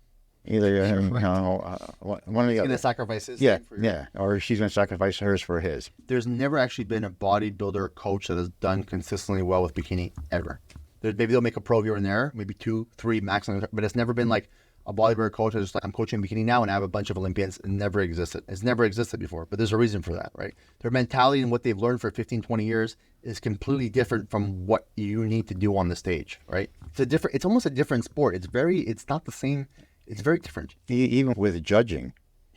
Either one of the He's other. gonna sacrifice his Yeah, thing for you. yeah, or she's going to sacrifice hers for his. There's never actually been a bodybuilder coach that has done consistently well with bikini ever. Maybe they'll make a pro here and there, maybe 2, 3 maximum, but it's never been like a bodybuilder coach that's like, I'm coaching bikini now and I have a bunch of Olympians. It never existed. It's never existed before, but there's a reason for that, right? Their mentality and what they've learned for 15, 20 years is completely different from what you need to do on the stage, right? It's almost a different sport. It's not the same. It's very different. Even with judging,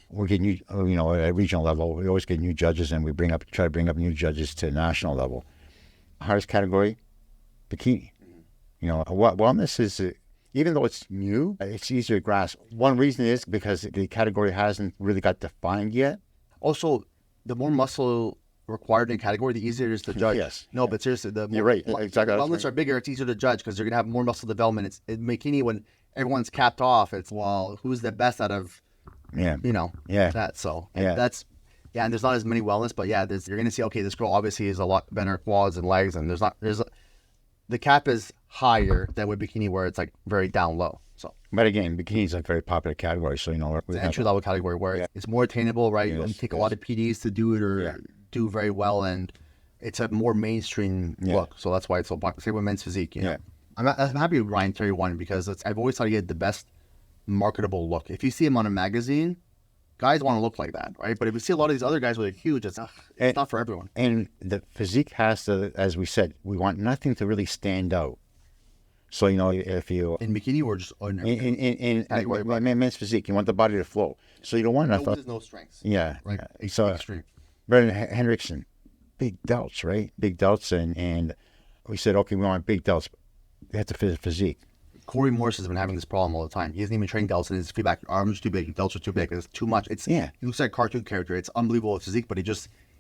we're getting new, at regional level, we always get new judges, and we try to bring up new judges to national level. Hardest category, bikini. Wellness is, even though it's new, it's easier to grasp. One reason is because the category hasn't really got defined yet. Also, the more muscle required in a category, the easier it is to judge. Yes. No, but seriously, You're right. Exactly. Wellness are bigger, it's easier to judge because they're going to have more muscle development. It's in bikini when everyone's capped off. It's, well, who's the best out of, Yeah. that. So and that's, and there's not as many wellness, but you're going to see, okay, this girl obviously is a lot better quads and legs, and the cap is higher than with bikini where it's like very down low. So, But again, bikini is a very popular category, so it's an entry level category where it's more attainable, right? You don't take a lot of PDs to do it or do very well, and it's a more mainstream look. So that's why it's so popular. Same with men's physique. I'm happy with Ryan Terry won because I've always thought he had the best marketable look. If you see him on a magazine, guys want to look like that, right? But if you see a lot of these other guys with a huge, it's not for everyone. And the physique has to, as we said, we want nothing to really stand out. So, if you... In bikini or just ordinary? In men's physique, you want the body to flow. So you don't want enough... There's no strengths. Yeah. Right. So, extreme. Brendan Hendrickson, big delts, right? Big delts. And we said, okay, we want big delts. They have to fit a physique. Corey Morris has been having this problem all the time. He hasn't even trained delts, and his feedback, arms are too big, delts are too big. It's too much. He looks like a cartoon character. It's unbelievable with physique, but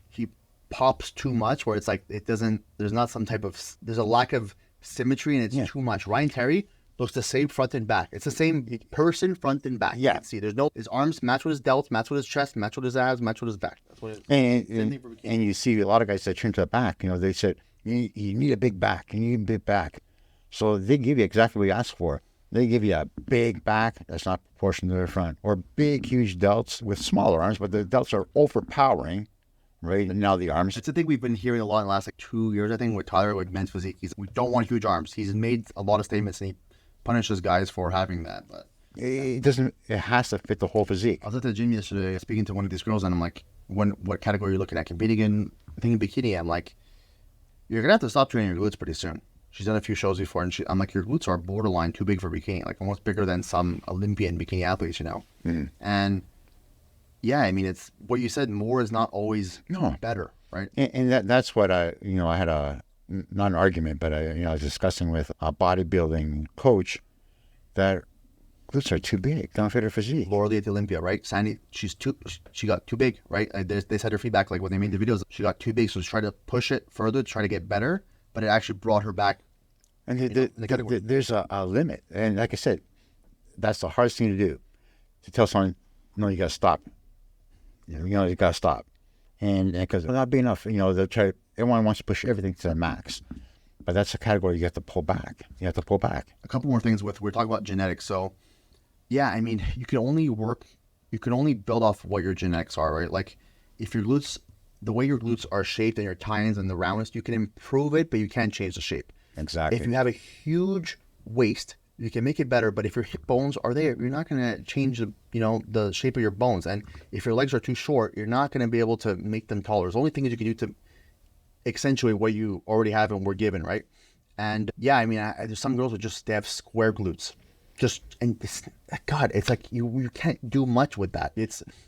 he pops too much where it's like there's a lack of symmetry, and it's too much. Ryan Terry looks the same front and back. It's the same person front and back. Yeah. You can see his arms match with his delts, match with his chest, match with his abs, match with his back. That's what it is. And you see a lot of guys that train to the back, they said, you need a big back, you need a big back. So they give you exactly what you ask for. They give you a big back that's not proportional to the front, or big, huge delts with smaller arms, but the delts are overpowering, right? And now the arms. It's a thing we've been hearing a lot in the last 2 years, I think, with Tyler, with men's physique. We don't want huge arms. He's made a lot of statements, and he punishes guys for having that. But it has to fit the whole physique. I was at the gym yesterday speaking to one of these girls, and I'm like, what category are you looking at? Competing in, I think, in bikini. I'm like, you're going to have to stop training your glutes pretty soon. She's done a few shows before, and I'm like, your glutes are borderline too big for bikini, like almost bigger than some Olympian bikini athletes, And it's what you said. More is not always better, right? And that's what I had not an argument, but I was discussing with a bodybuilding coach that glutes are too big, don't fit her physique. Laura Lee at the Olympia, right? Sandy, she got too big, right? They said her feedback, like when they made the videos, she got too big, so she tried to push it further to try to get better. But it actually brought her back. And there's a limit. And like I said, that's the hardest thing to do. To tell someone, no, you got to stop. You got to stop. And because it'll not be enough, everyone wants to push everything to the max. But that's a category you have to pull back. You have to pull back. A couple more things we're talking about genetics. So, you can only build off what your genetics are, right? Like if your glutes, the way your glutes are shaped and your tie-ins and the roundness, you can improve it, but you can't change the shape. Exactly. If you have a huge waist, you can make it better, but if your hip bones are there, you're not going to change the shape of your bones. And if your legs are too short, you're not going to be able to make them taller. The only thing you can do to accentuate what you already have and were given, right? And there's some girls that they have square glutes. It's like you can't do much with that.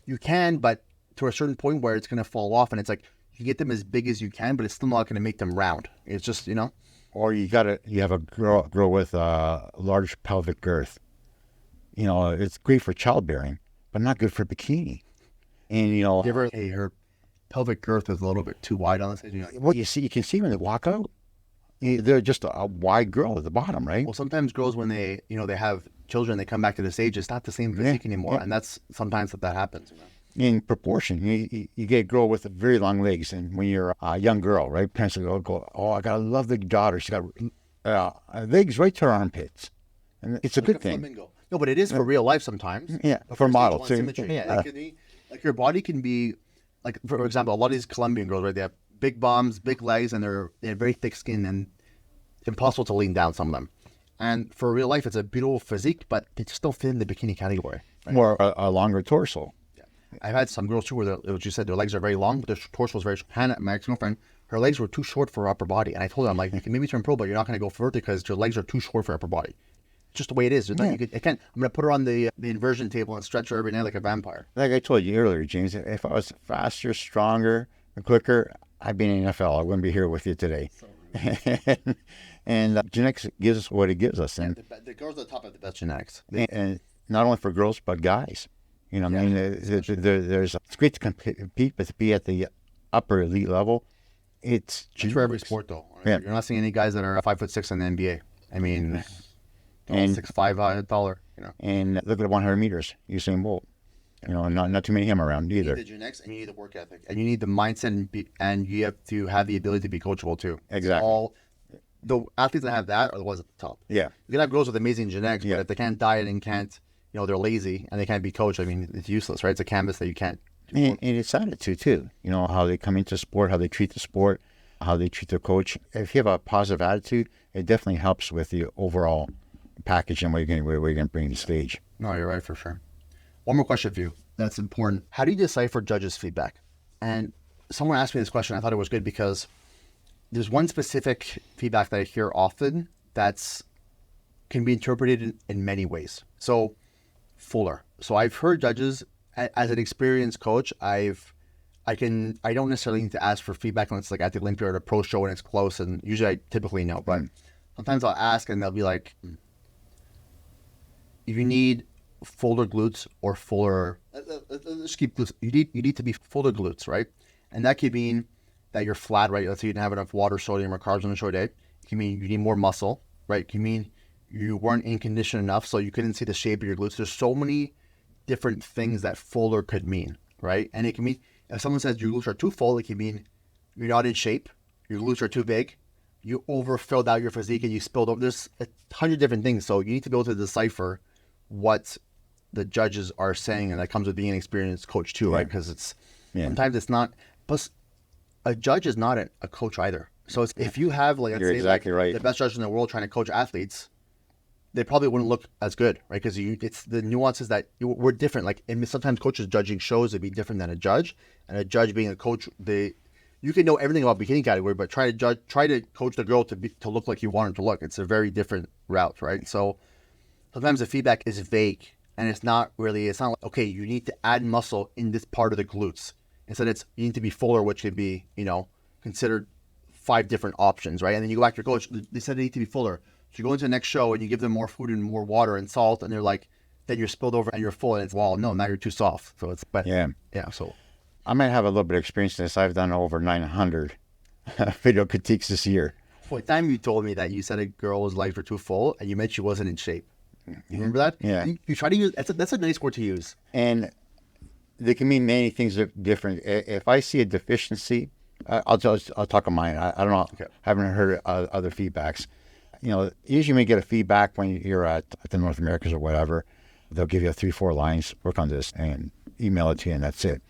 You can, but to a certain point where it's going to fall off, and it's like you get them as big as you can, but it's still not going to make them round. It's just, Or you have a girl with a large pelvic girth. It's great for childbearing, but not good for bikini. And her pelvic girth is a little bit too wide on the side. What you can see when they walk out, they're just a wide girl at the bottom, right? Well, sometimes girls, when they have children, they come back to this age, it's not the same physique anymore. And that's sometimes that happens. In proportion, you get a girl with very long legs, and when you're a young girl, right, parents will go, oh, I got a lovely daughter. She's got legs right to her armpits, and it's a good thing. Flamingo. No, but it is for real life sometimes. Yeah, for models too. Yeah, it could be, like your body can be, like for example, a lot of these Colombian girls, right? They have big bums, big legs, and they have very thick skin, and impossible to lean down. Some of them, and for real life, it's a beautiful physique, but they just don't fit in the bikini category. Right? Or a longer torso. I've had some girls too where, what you said, their legs are very long, but their torso is very short. Hannah, my ex-girlfriend, her legs were too short for her upper body. And I told her, I'm like, you can maybe turn pro, but you're not going to go further because your legs are too short for her upper body. It's just the way it is. I'm going to put her on the inversion table and stretch her every night like a vampire. Like I told you earlier, James, if I was faster, stronger, quicker, I'd be in the NFL. I wouldn't be here with you today. And genetics gives us what it gives us. And the girls at the top have the best genetics. And not only for girls, but guys. You know, I mean, it's great to compete, but to be at the upper elite level, it's for every sport, though. Yeah. You're not seeing any guys that are 5'6" in the NBA. I mean, 6'5" taller. You know. And look at 100 meters, Usain Bolt. You know, not too many of him around either. You need the genetics and you need the work ethic, and you need the mindset, and you have to have the ability to be coachable too. Exactly. The athletes that have that are the ones at the top. Yeah. You can have girls with amazing genetics, but if they can't diet and can't, they're lazy and they can't be coached, I mean, it's useless, right? It's a canvas that you can't. And it's attitude too. You know, how they come into sport, how they treat the sport, how they treat their coach. If you have a positive attitude, it definitely helps with the overall package and where you're going to bring the stage. No, you're right, for sure. One more question for you that's important. How do you decipher judges' feedback? And someone asked me this question. I thought it was good because there's one specific feedback that I hear often that's can be interpreted in many ways. So, fuller. So I've heard judges, as an experienced coach, I don't necessarily need to ask for feedback unless it's like at the Olympia or the pro show and it's close, and usually I typically know, but sometimes I'll ask and they'll be like, you need fuller glutes or fuller, let's keep glutes. You need to be fuller glutes, right? And that could mean that you're flat, right? Let's say you didn't have enough water, sodium, or carbs on a short day. It can mean you need more muscle, right? It can mean you weren't in condition enough, so you couldn't see the shape of your glutes. There's so many different things that fuller could mean, right? And it can mean, if someone says your glutes are too full, it can mean you're not in shape, your glutes are too big, you overfilled out your physique and you spilled over. There's 100 different things, so you need to be able to decipher what the judges are saying, and that comes with being an experienced coach too, right? Because sometimes it's not, plus a judge is not a coach either. So if you have, like, let's say, exactly right, the best judge in the world trying to coach athletes, they probably wouldn't look as good, right? Because it's the nuances that we're different. Like, and sometimes coaches judging shows would be different than a judge, and a judge being a coach, you can know everything about bikini category, but try to coach the girl to look like you want her to look. It's a very different route, right? So sometimes the feedback is vague, and it's not like, okay, you need to add muscle in this part of the glutes. Instead, you need to be fuller, which could be, considered 5 different options, right? And then you go back to your coach, they said they need to be fuller. So you go into the next show and you give them more food and more water and salt, and they're like, then you're spilled over and you're full, and it's, well, no, now you're too soft. So so I might have a little bit of experience in this. I've done over 900 video critiques this year. For the time you told me that you said a girl's legs were too full and you meant she wasn't in shape. You remember that? Yeah. You try to use, that's a nice word to use. And they can mean many things different. If I see a deficiency, I'll talk on mine. I don't know. Okay. I haven't heard other feedbacks. Usually when you get a feedback when you're at the North Americas or whatever, they'll give you 3-4 lines, work on this, and email it to you, and that's it.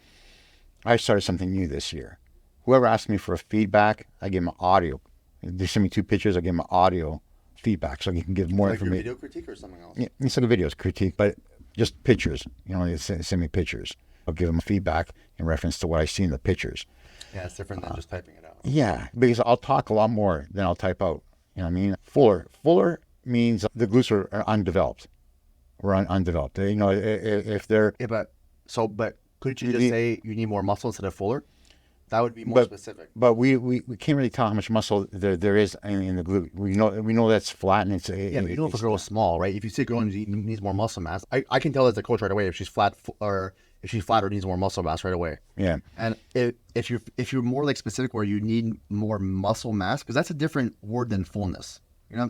I started something new this year. Whoever asks me for a feedback, I give them audio. They send me 2 pictures, I give them audio feedback, so you can give more information. Like your video critique or something else? Yeah, it's like a video critique, but just pictures. They send me pictures. I'll give them feedback in reference to what I see in the pictures. Yeah, it's different than just typing it out. Yeah, because I'll talk a lot more than I'll type out. You know what I mean? Fuller means the glutes are undeveloped. Or undeveloped. If they're... Yeah, but couldn't you just say you need more muscle instead of fuller? That would be more specific. But we can't really tell how much muscle there is in the glute. We know that's flat, and it's... but you know if a girl is small, right? If you see a girl who needs more muscle mass, I can tell as a coach right away if she's flat or needs more muscle mass right away. Yeah. And if you're more like specific where you need more muscle mass, because that's a different word than fullness.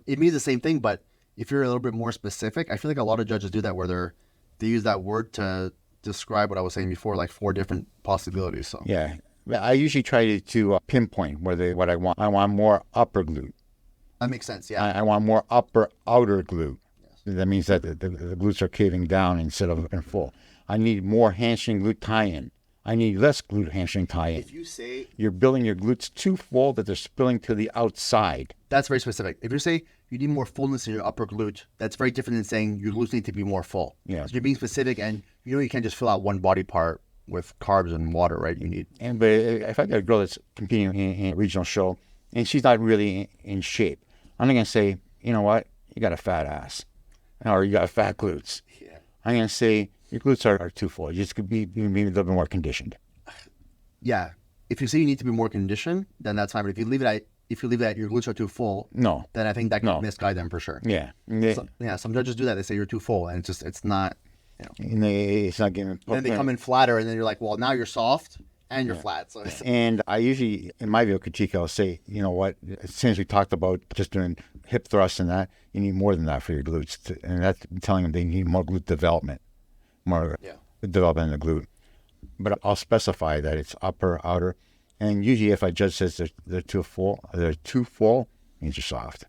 It means the same thing, but if you're a little bit more specific, I feel like a lot of judges do that where they use that word to describe what I was saying before, like 4 different possibilities. So Yeah. I usually try to pinpoint what I want. I want more upper glute. that makes sense. Yeah. I want more upper outer glute. Yes. That means that the glutes are caving down instead of in full. I need more hamstring glute tie-in. I need less glute hamstring tie-in. If you say You're building your glutes too full that they're spilling to the outside. that's very specific. If you say you need more fullness in your upper glute, that's very different than saying your glutes need to be more full. Yeah. So you're being specific, and you can't just fill out one body part with carbs and water, right? You need. But if I got a girl that's competing in a regional show and she's not really in shape, I'm not going to say, you know what, you got a fat ass or you got fat glutes. Yeah. I'm going to say your glutes are too full. You just could be maybe a little bit more conditioned. Yeah. If you say you need to be more conditioned, then that's fine. But if you leave it at your glutes are too full, No. then I think that can misguide them for sure. Yeah. Some judges do that. They say you're too full, and it's not. And it's not getting. Then they come in flatter, and then you're like, well, now you're soft and you're flat. So And I usually, in my video critique, I'll say, you know what, since we talked about just doing hip thrusts and that, you need more than that for your glutes. And that's telling them they need more glute development, more development in the glute. But I'll specify that it's upper, outer. And usually if a judge says they're too full, means you're soft.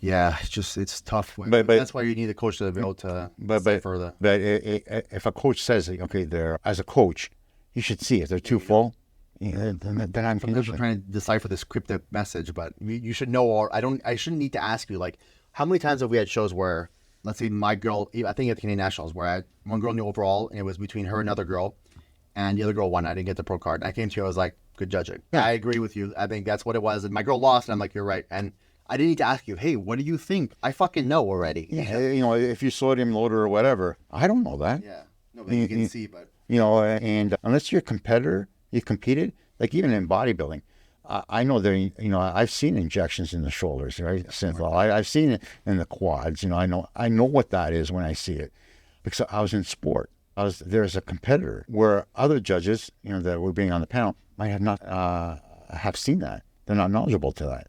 yeah, it's tough. But that's why you need a coach to be able to say further. But if a coach says, okay, as a coach, you should see if they're too full, then I'm Sometimes we're trying to decipher this cryptic message, but you should know, or I shouldn't need to ask you, like, how many times have we had shows where, let's say my girl, I think at the Canadian Nationals, where I had one girl in the overall, and it was between her and another girl, and the other girl won. I didn't get the pro card. I came to you, I was like, good judging. Yeah. I agree with you. I think that's what it was. And my girl lost, and I'm like, you're right. And I didn't need to ask you, hey, what do you think? I fucking know already. Yeah, if you sodium loader or whatever, I don't know that. Yeah. No, but you can see, but. And unless you're a competitor, you've competed, like even in bodybuilding, I know there, I've seen injections in the shoulders, right? I've seen it in the quads, I know what that is when I see it because I was in sport. I was there as a competitor where other judges, that were being on the panel might have not have seen that. They're not knowledgeable to that.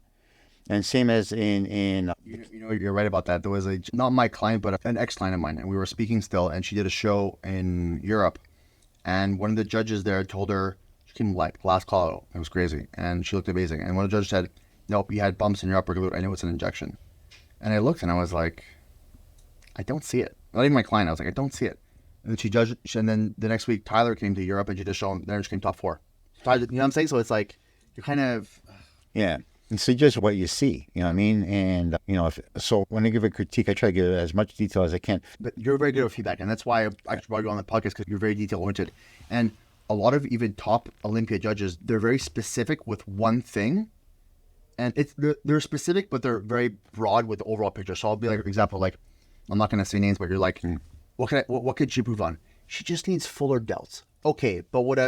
And same as in you're right about that. There was not my client, but an ex-client of mine, and we were speaking still, and she did a show in Europe, and one of the judges there told her, she came like last call out. It was crazy, and she looked amazing. And one of the judges said, nope, you had bumps in your upper glute. I know it's an injection. And I looked, and I was like, I don't see it. Not even my client. I was like, I don't see it. And then she judged, and then the next week, Tyler came to Europe, and she just showed him, then she came top 4. Tyler, you know what I'm saying? So it's like, you're kind of... Yeah. And see just what you see, you know what I mean? And, so when I give a critique, I try to give as much detail as I can. But you're very good at feedback, and that's why I actually brought you on the podcast, because you're very detail-oriented. And a lot of even top Olympia judges, they're very specific with one thing. And they're specific, but they're very broad with the overall picture. So I'll be like, for example, like, I'm not going to say names, but you're like, what could she improve on? She just needs fuller delts. Okay, but would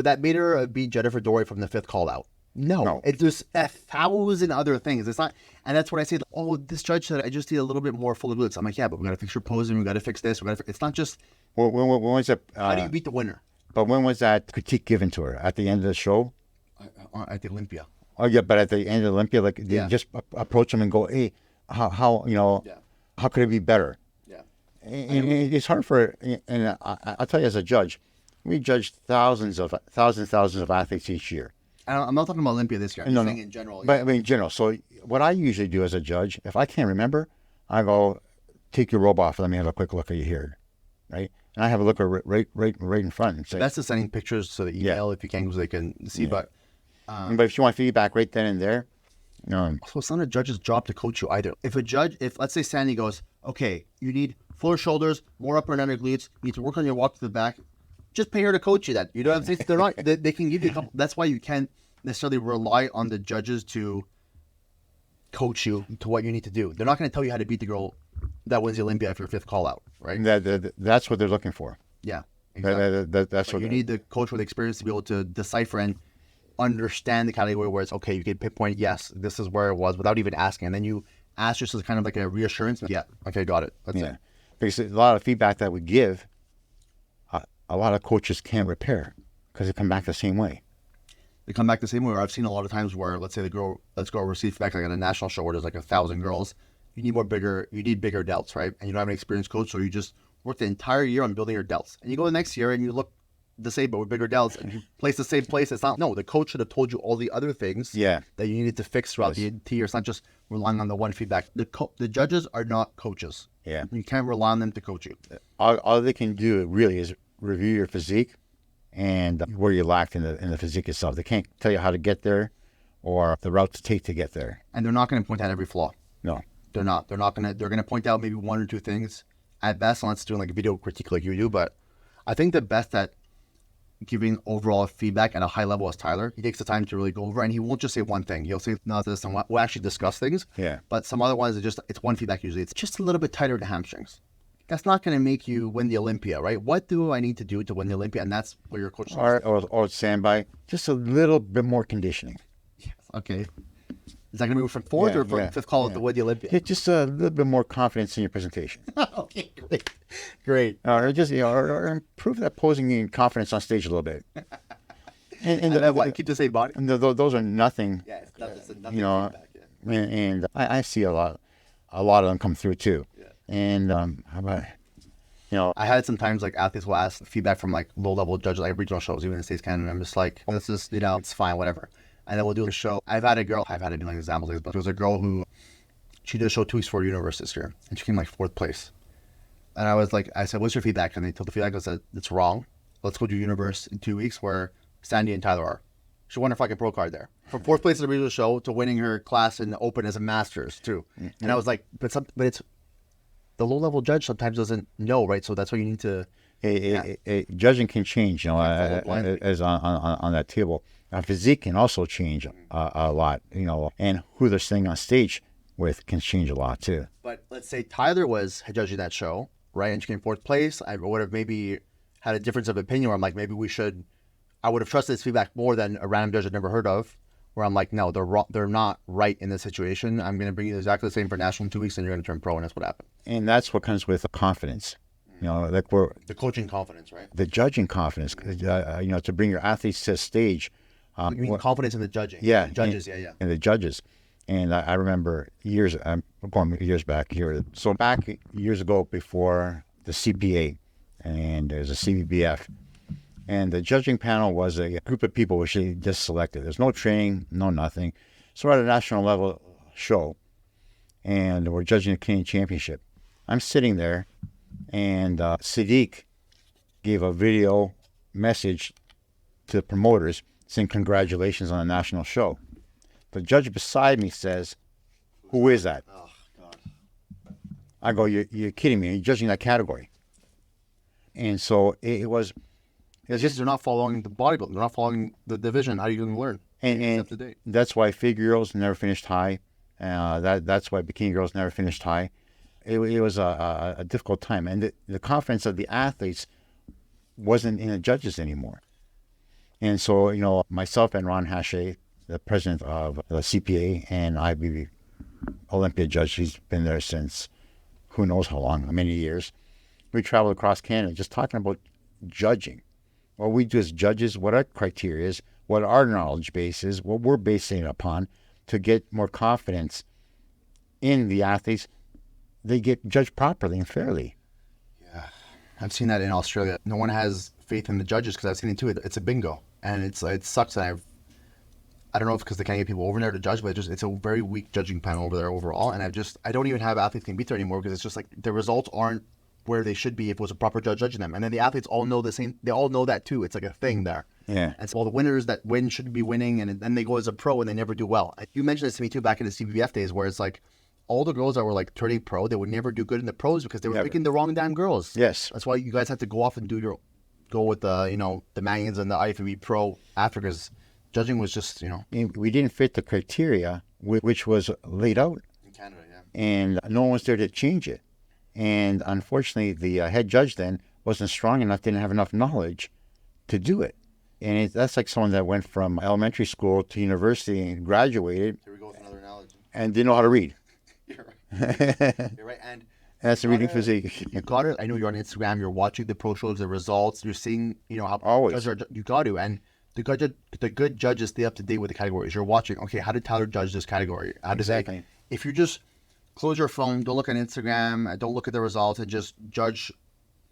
that made her be Jennifer Dory from the 5th call out? No. It's just 1,000 other things. It's not, and that's what I say. Oh, this judge said I just need a little bit more full glutes. I'm like, yeah, but we got to fix your posing. We got to fix this. It's not just. When was it? How do you beat the winner? But when was that critique given to her? At the end of the show? At the Olympia. Oh yeah, but at the end of Olympia, like they just approach them and go, hey, how how could it be better? Yeah. And it's hard and I'll tell you as a judge, we judge thousands of athletes each year. I'm not talking about Olympia this year. I'm saying in general. But I mean, in general. So what I usually do as a judge, if I can't remember, I go, take your robe off and let me have a quick look at your hair, right? And I have a look right in front and say. That's just sending pictures to the email if you can, so they can see. Yeah. But if you want feedback right then and there. So it's not a judge's job to coach you either. If let's say Sandy goes, okay, you need fuller shoulders, more upper and under glutes, you need to work on your walk to the back. Just pay her to coach you that. You know what I'm saying? They're not. They can give you a couple. That's why you can't necessarily rely on the judges to coach you to what you need to do. They're not going to tell you how to beat the girl that wins the Olympia for your 5th call out, right? That's what they're looking for. Yeah, exactly. That's what you need the coach with experience to be able to decipher and understand the category where it's okay. You can pinpoint, yes, this is where it was without even asking, and then you ask just as kind of like a reassurance. Yeah, okay, got it. That's it. Because a lot of feedback that we give, a lot of coaches can't repair because they come back the same way. They come back the same way. Or I've seen a lot of times where, let's say let's go receive feedback like at a national show where there's like 1,000 girls, you need bigger delts, right? And you don't have an experienced coach, so you just work the entire year on building your delts. And you go the next year and you look the same, but with bigger delts, and you place the same place. It's not, no, the coach should have told you all the other things that you needed to fix throughout the year. It's not just relying on the one feedback. The judges are not coaches. Yeah. You can't rely on them to coach you. All they can do really is review your physique and where you lacked in the physique itself. They can't tell you how to get there or the route to take to get there. And they're not going to point out every flaw. No. They're not. They're going to point out maybe one or two things at best, unless doing like a video critique like you do. But I think the best at giving overall feedback at a high level is Tyler. He takes the time to really go over, and he won't just say one thing. He'll say, no, this, and we'll actually discuss things. Yeah. But some other ones, it's one feedback usually. It's just a little bit tighter to hamstrings. That's not going to make you win the Olympia, right? What do I need to do to win the Olympia? And that's what your coach says. Or standby, just a little bit more conditioning. Yes. Okay. Is that going to be from fourth or from fifth call to win the Olympia? Get just a little bit more confidence in your presentation. Okay, great. Or just or improve that posing and confidence on stage a little bit. And keep the same body. And those are nothing. Yeah, it's nothing. Feedback, and I see a lot of them come through too. Yeah. And how about, I had sometimes like athletes will ask feedback from like low level judges, like regional shows, even in the States, Canada. I'm just like, this is it's fine, whatever. And then we'll do a show. I've had it like examples, but there was a girl who, she did a show 2 weeks before Universe this year, and she came like 4th place. And I said, what's your feedback? And they told the feedback, I said, it's wrong. Let's go do Universe in 2 weeks where Sandy and Tyler are. She won her fucking pro card there. From 4th place at the regional show to winning her class in the Open as a Masters too. Mm-hmm. And I was like, but it's, the low level judge sometimes doesn't know, right? So that's why you need to. Judging can change, as on that table. Physique can also change a lot, and who they're sitting on stage with can change a lot too. But let's say Tyler was judging that show, right? And she came 4th place. I would have maybe had a difference of opinion where I'm like, maybe I would have trusted his feedback more than a random judge I'd never heard of, where I'm like, no, they're not right in this situation. I'm going to bring you exactly the same for national in 2 weeks, and you're going to turn pro, and that's what happened. And that's what comes with confidence. Like the coaching confidence, right? The judging confidence, to bring your athletes to the stage. You mean confidence in the judging? Yeah. Judges, And the judges. And I remember I'm going years back here. So back years ago before the CPA, and there's a CBBF, and the judging panel was a group of people which they just selected. There's no training, no nothing. So we're at a national level show, and we're judging the Canadian Championship. I'm sitting there, and Sadiq gave a video message to the promoters saying congratulations on the national show. The judge beside me says, "Who is that?" Oh, God. I go, you're kidding me. You're judging that category. And so it was just, they're not following the bodybuilding. They're not following the division. How are you going to learn? And that's why figure girls never finished high. That's why bikini girls never finished high. It was a difficult time. And the confidence of the athletes wasn't in the judges anymore. And so, myself and Ron Hache, the president of the CPA and IFBB Olympia judge, he's been there since who knows how long, many years. We traveled across Canada just talking about judging. What we do as judges, what our criteria is, what our knowledge base is, what we're basing it upon to get more confidence in the athletes. They get judged properly and fairly. Yeah, I've seen that in Australia. No one has faith in the judges because I've seen it too. It's a bingo, and it sucks. And I don't know if it's because they can't get people over there to judge, but it's a very weak judging panel over there overall. And I don't even have athletes can beat there anymore because it's just like the results aren't where they should be if it was a proper judge judging them. And then the athletes all know the same. They all know that too. It's like a thing there. Yeah. And so all the winners that win should be winning, and then they go as a pro and they never do well. You mentioned this to me too back in the CBBF days, where it's like all the girls that were like turning pro, they would never do good in the pros because they were picking the wrong damn girls. Yes. That's why you guys had to go off and go with the the Mannions and the IFBB pro after, because judging was just we didn't fit the criteria which was laid out in Canada, yeah. And no one was there to change it. And unfortunately, the head judge then wasn't strong enough, didn't have enough knowledge to do it. And that's like someone that went from elementary school to university and graduated. Here we go with another analogy. And didn't know how to read. You're right. You're right. And that's the reading physique. You got it. I know you're on Instagram. You're watching the pro shows, the results. You're seeing, how always judges are. You got to. And the good judges stay up to date with the categories. You're watching. Okay, how did Tyler judge this category? How does exactly? If you're just close your phone, don't look on Instagram, and don't look at the results, and just judge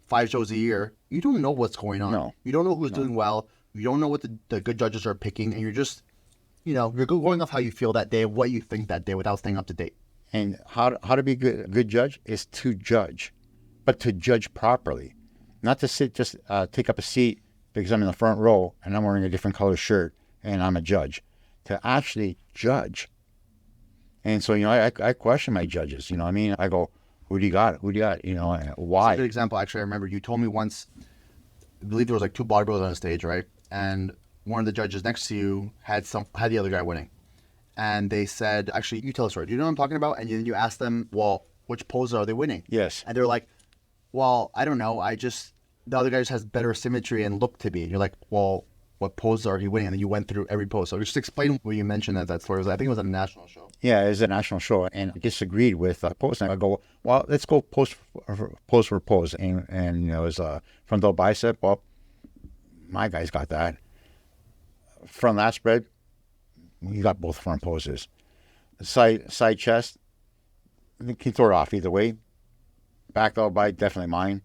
5 shows a year, you don't know what's going on. No. You don't know who's doing well. You don't know what the good judges are picking, and you're just, you're going off how you feel that day, what you think that day, without staying up to date. And how to be a good judge is to judge, but to judge properly. Not to just take up a seat because I'm in the front row and I'm wearing a different color shirt and I'm a judge. To actually judge. And so, I question my judges. I mean? I go, who do you got? Who do you got? Why? That's a good example. Actually, I remember you told me once, I believe there was like 2 bodybuilders on the stage, right? And one of the judges next to you had the other guy winning. And they said, actually, you tell a story. Do you know what I'm talking about? And then you ask them, well, which poses are they winning? Yes. And they're like, well, I don't know. The other guy just has better symmetry and look to me. And you're like, well, what poses are he winning? And then you went through every pose. So just explain what you mentioned that story was. I think it was a national show. Yeah, it was a national show. And I disagreed with a pose. And I go, well, let's go pose for pose. And it was front double bicep. Well, my guy's got that. Front lat spread, you got both front poses. Side chest, you can throw it off either way. Back double bicep, definitely mine.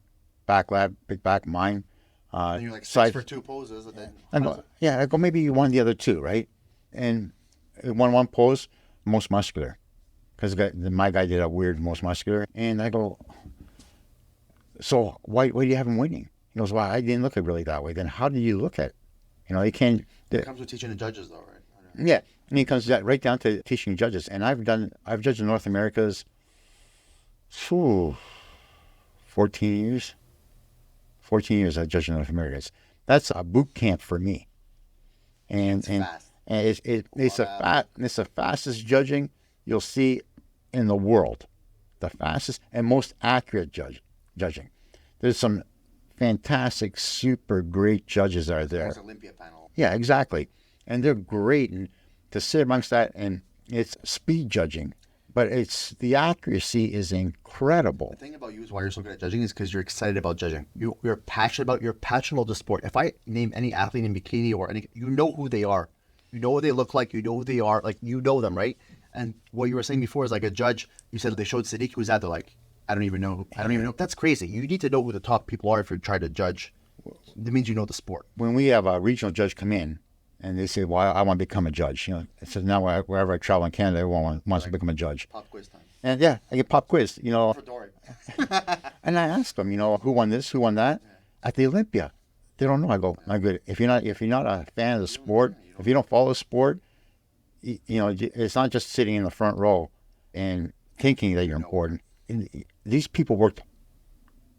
Back lat, big back, mine. And you're like 6 for 2 poses. And then I go, maybe you won the other 2, right? And one pose, most muscular. Because my guy did a weird most muscular. And I go, so why do you have him winning? He goes, well, I didn't look at it really that way. Then how do you look at it? You can't. It comes with teaching the judges, though, right? Yeah, and it comes right down to teaching judges. And I've judged in North America's 14 years. 14 years I've judged in North America's. That's a boot camp for me. And it's the fastest judging you'll see in the world. The fastest and most accurate judging. There's some fantastic, super great judges that are there. There's Olympia panel. Yeah, exactly. And they're great. And to sit amongst that, and it's speed judging, but the accuracy is incredible. The thing about you is why you're so good at judging is because you're excited about judging. You're passionate about the sport. If I name any athlete in bikini or any, you know who they are. You know what they look like. You know who they are. Like, you know them, right? And what you were saying before is like a judge, you said they showed Physique, who's that? They're like, I don't even know. That's crazy. You need to know who the top people are if you're trying to judge. That means you know the sport. When we have a regional judge come in and they say, well, I want to become a judge. It says now wherever I travel in Canada, everyone wants to become a judge. Pop quiz time. And yeah, I get pop quiz, For Dory. And I ask them, who won this, who won that? Yeah. At the Olympia. They don't know. I go, my good. If you're not a fan of the sport, if you don't follow the sport, it's not just sitting in the front row and thinking that you're important. These people worked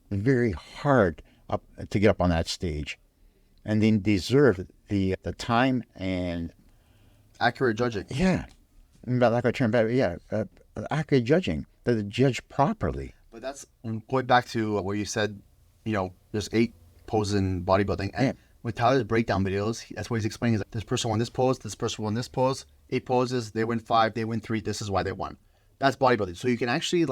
very hard to get up on that stage, and they deserve the time and accurate judging. Yeah, like I turned back. Yeah, accurate judging. That they judge properly. But that's going back to where you said, there's 8 poses in bodybuilding, and with Tyler's breakdown videos, that's what he's explaining. Is like, this person won this pose, this person won this pose, 8 poses, they win 5, they win 3. This is why they won. That's bodybuilding. So you can actually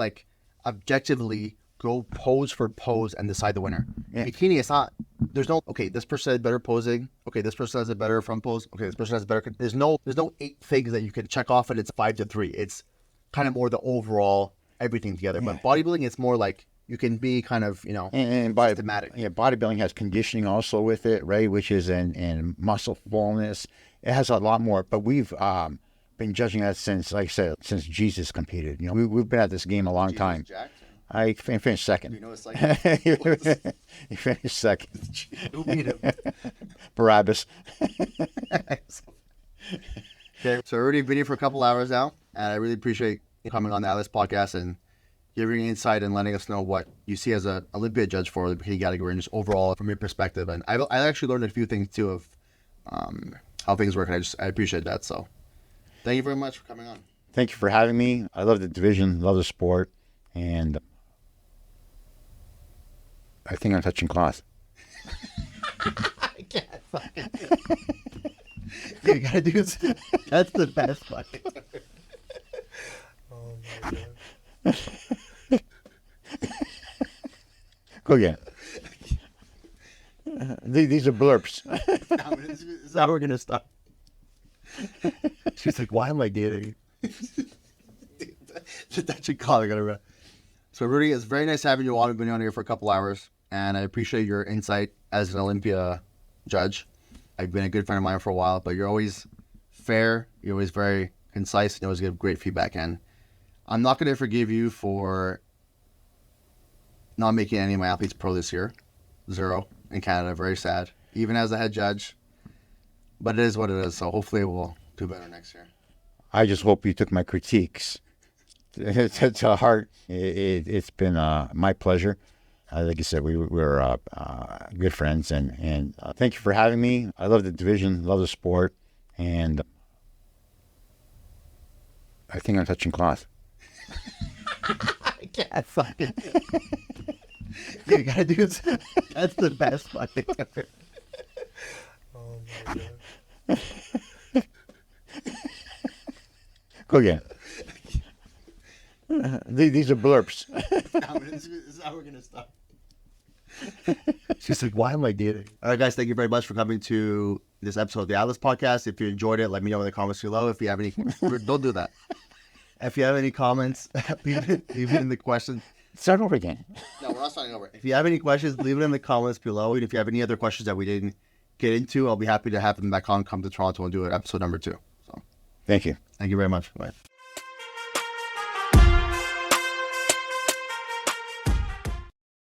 objectively go pose for pose and decide the winner. Yeah. Bikini, it's not. There's no. Okay, this person has better posing. Okay, this person has a better front pose. Okay, this person has better. There's no 8 things that you can check off, and it's 5-3. It's kind of more the overall everything together. Yeah. But bodybuilding, it's more like you can be kind of systematic. Yeah, bodybuilding has conditioning also with it, right? Which is and muscle fullness. It has a lot more. But we've been judging that since, like I said, since Jesus competed. We've been at this game a long time. Jackson. I finished second. You know, it's like you finished second. Who beat him? Barabbas. Okay, so we've already been here for a couple hours now, and I really appreciate you coming on the Atlas podcast and giving insight and letting us know what you see as an Olympia judge for the bikini category and just overall from your perspective. And I actually learned a few things too of how things work, and I appreciate that. So thank you very much for coming on. Thank you for having me. I love the division, love the sport, and I think I'm touching cloth. I can't fucking do it. You gotta do this. That's the best fucking. Oh my god. Go again. These are blurps. This is how we're gonna stop. She's like, why am I dating? Detention collar. So Rudy, it's very nice having you on. We've been on here for a couple hours, and I appreciate your insight as an Olympia judge. I've been a good friend of mine for a while, but you're always fair. You're always very concise, and you always give great feedback. And I'm not going to forgive you for not making any of my athletes pro this year. 0 in Canada. Very sad. Even as a head judge. But it is what it is. So hopefully we'll do better next year. I just hope you took my critiques to heart. It's been my pleasure. Like you said, we're good friends, and thank you for having me. I love the division, love the sport, and I think I'm touching cloth. I can't fucking. You gotta do this. That's the best fucking ever. Oh my god. Go again. These are blurps. This is how we're gonna start. She's like, why am I dating? All right, guys, thank you very much for coming to this episode of the Atlas Podcast. If you enjoyed it, let me know in the comments below. If you have any, don't do that. If you have any comments, leave it in the questions. Start over again. No, we're not starting over. If you have any questions, leave it in the comments below. And if you have any other questions that we didn't get into, I'll be happy to have them back on, come to Toronto and do it episode number 2. So, thank you. Thank you very much. Bye.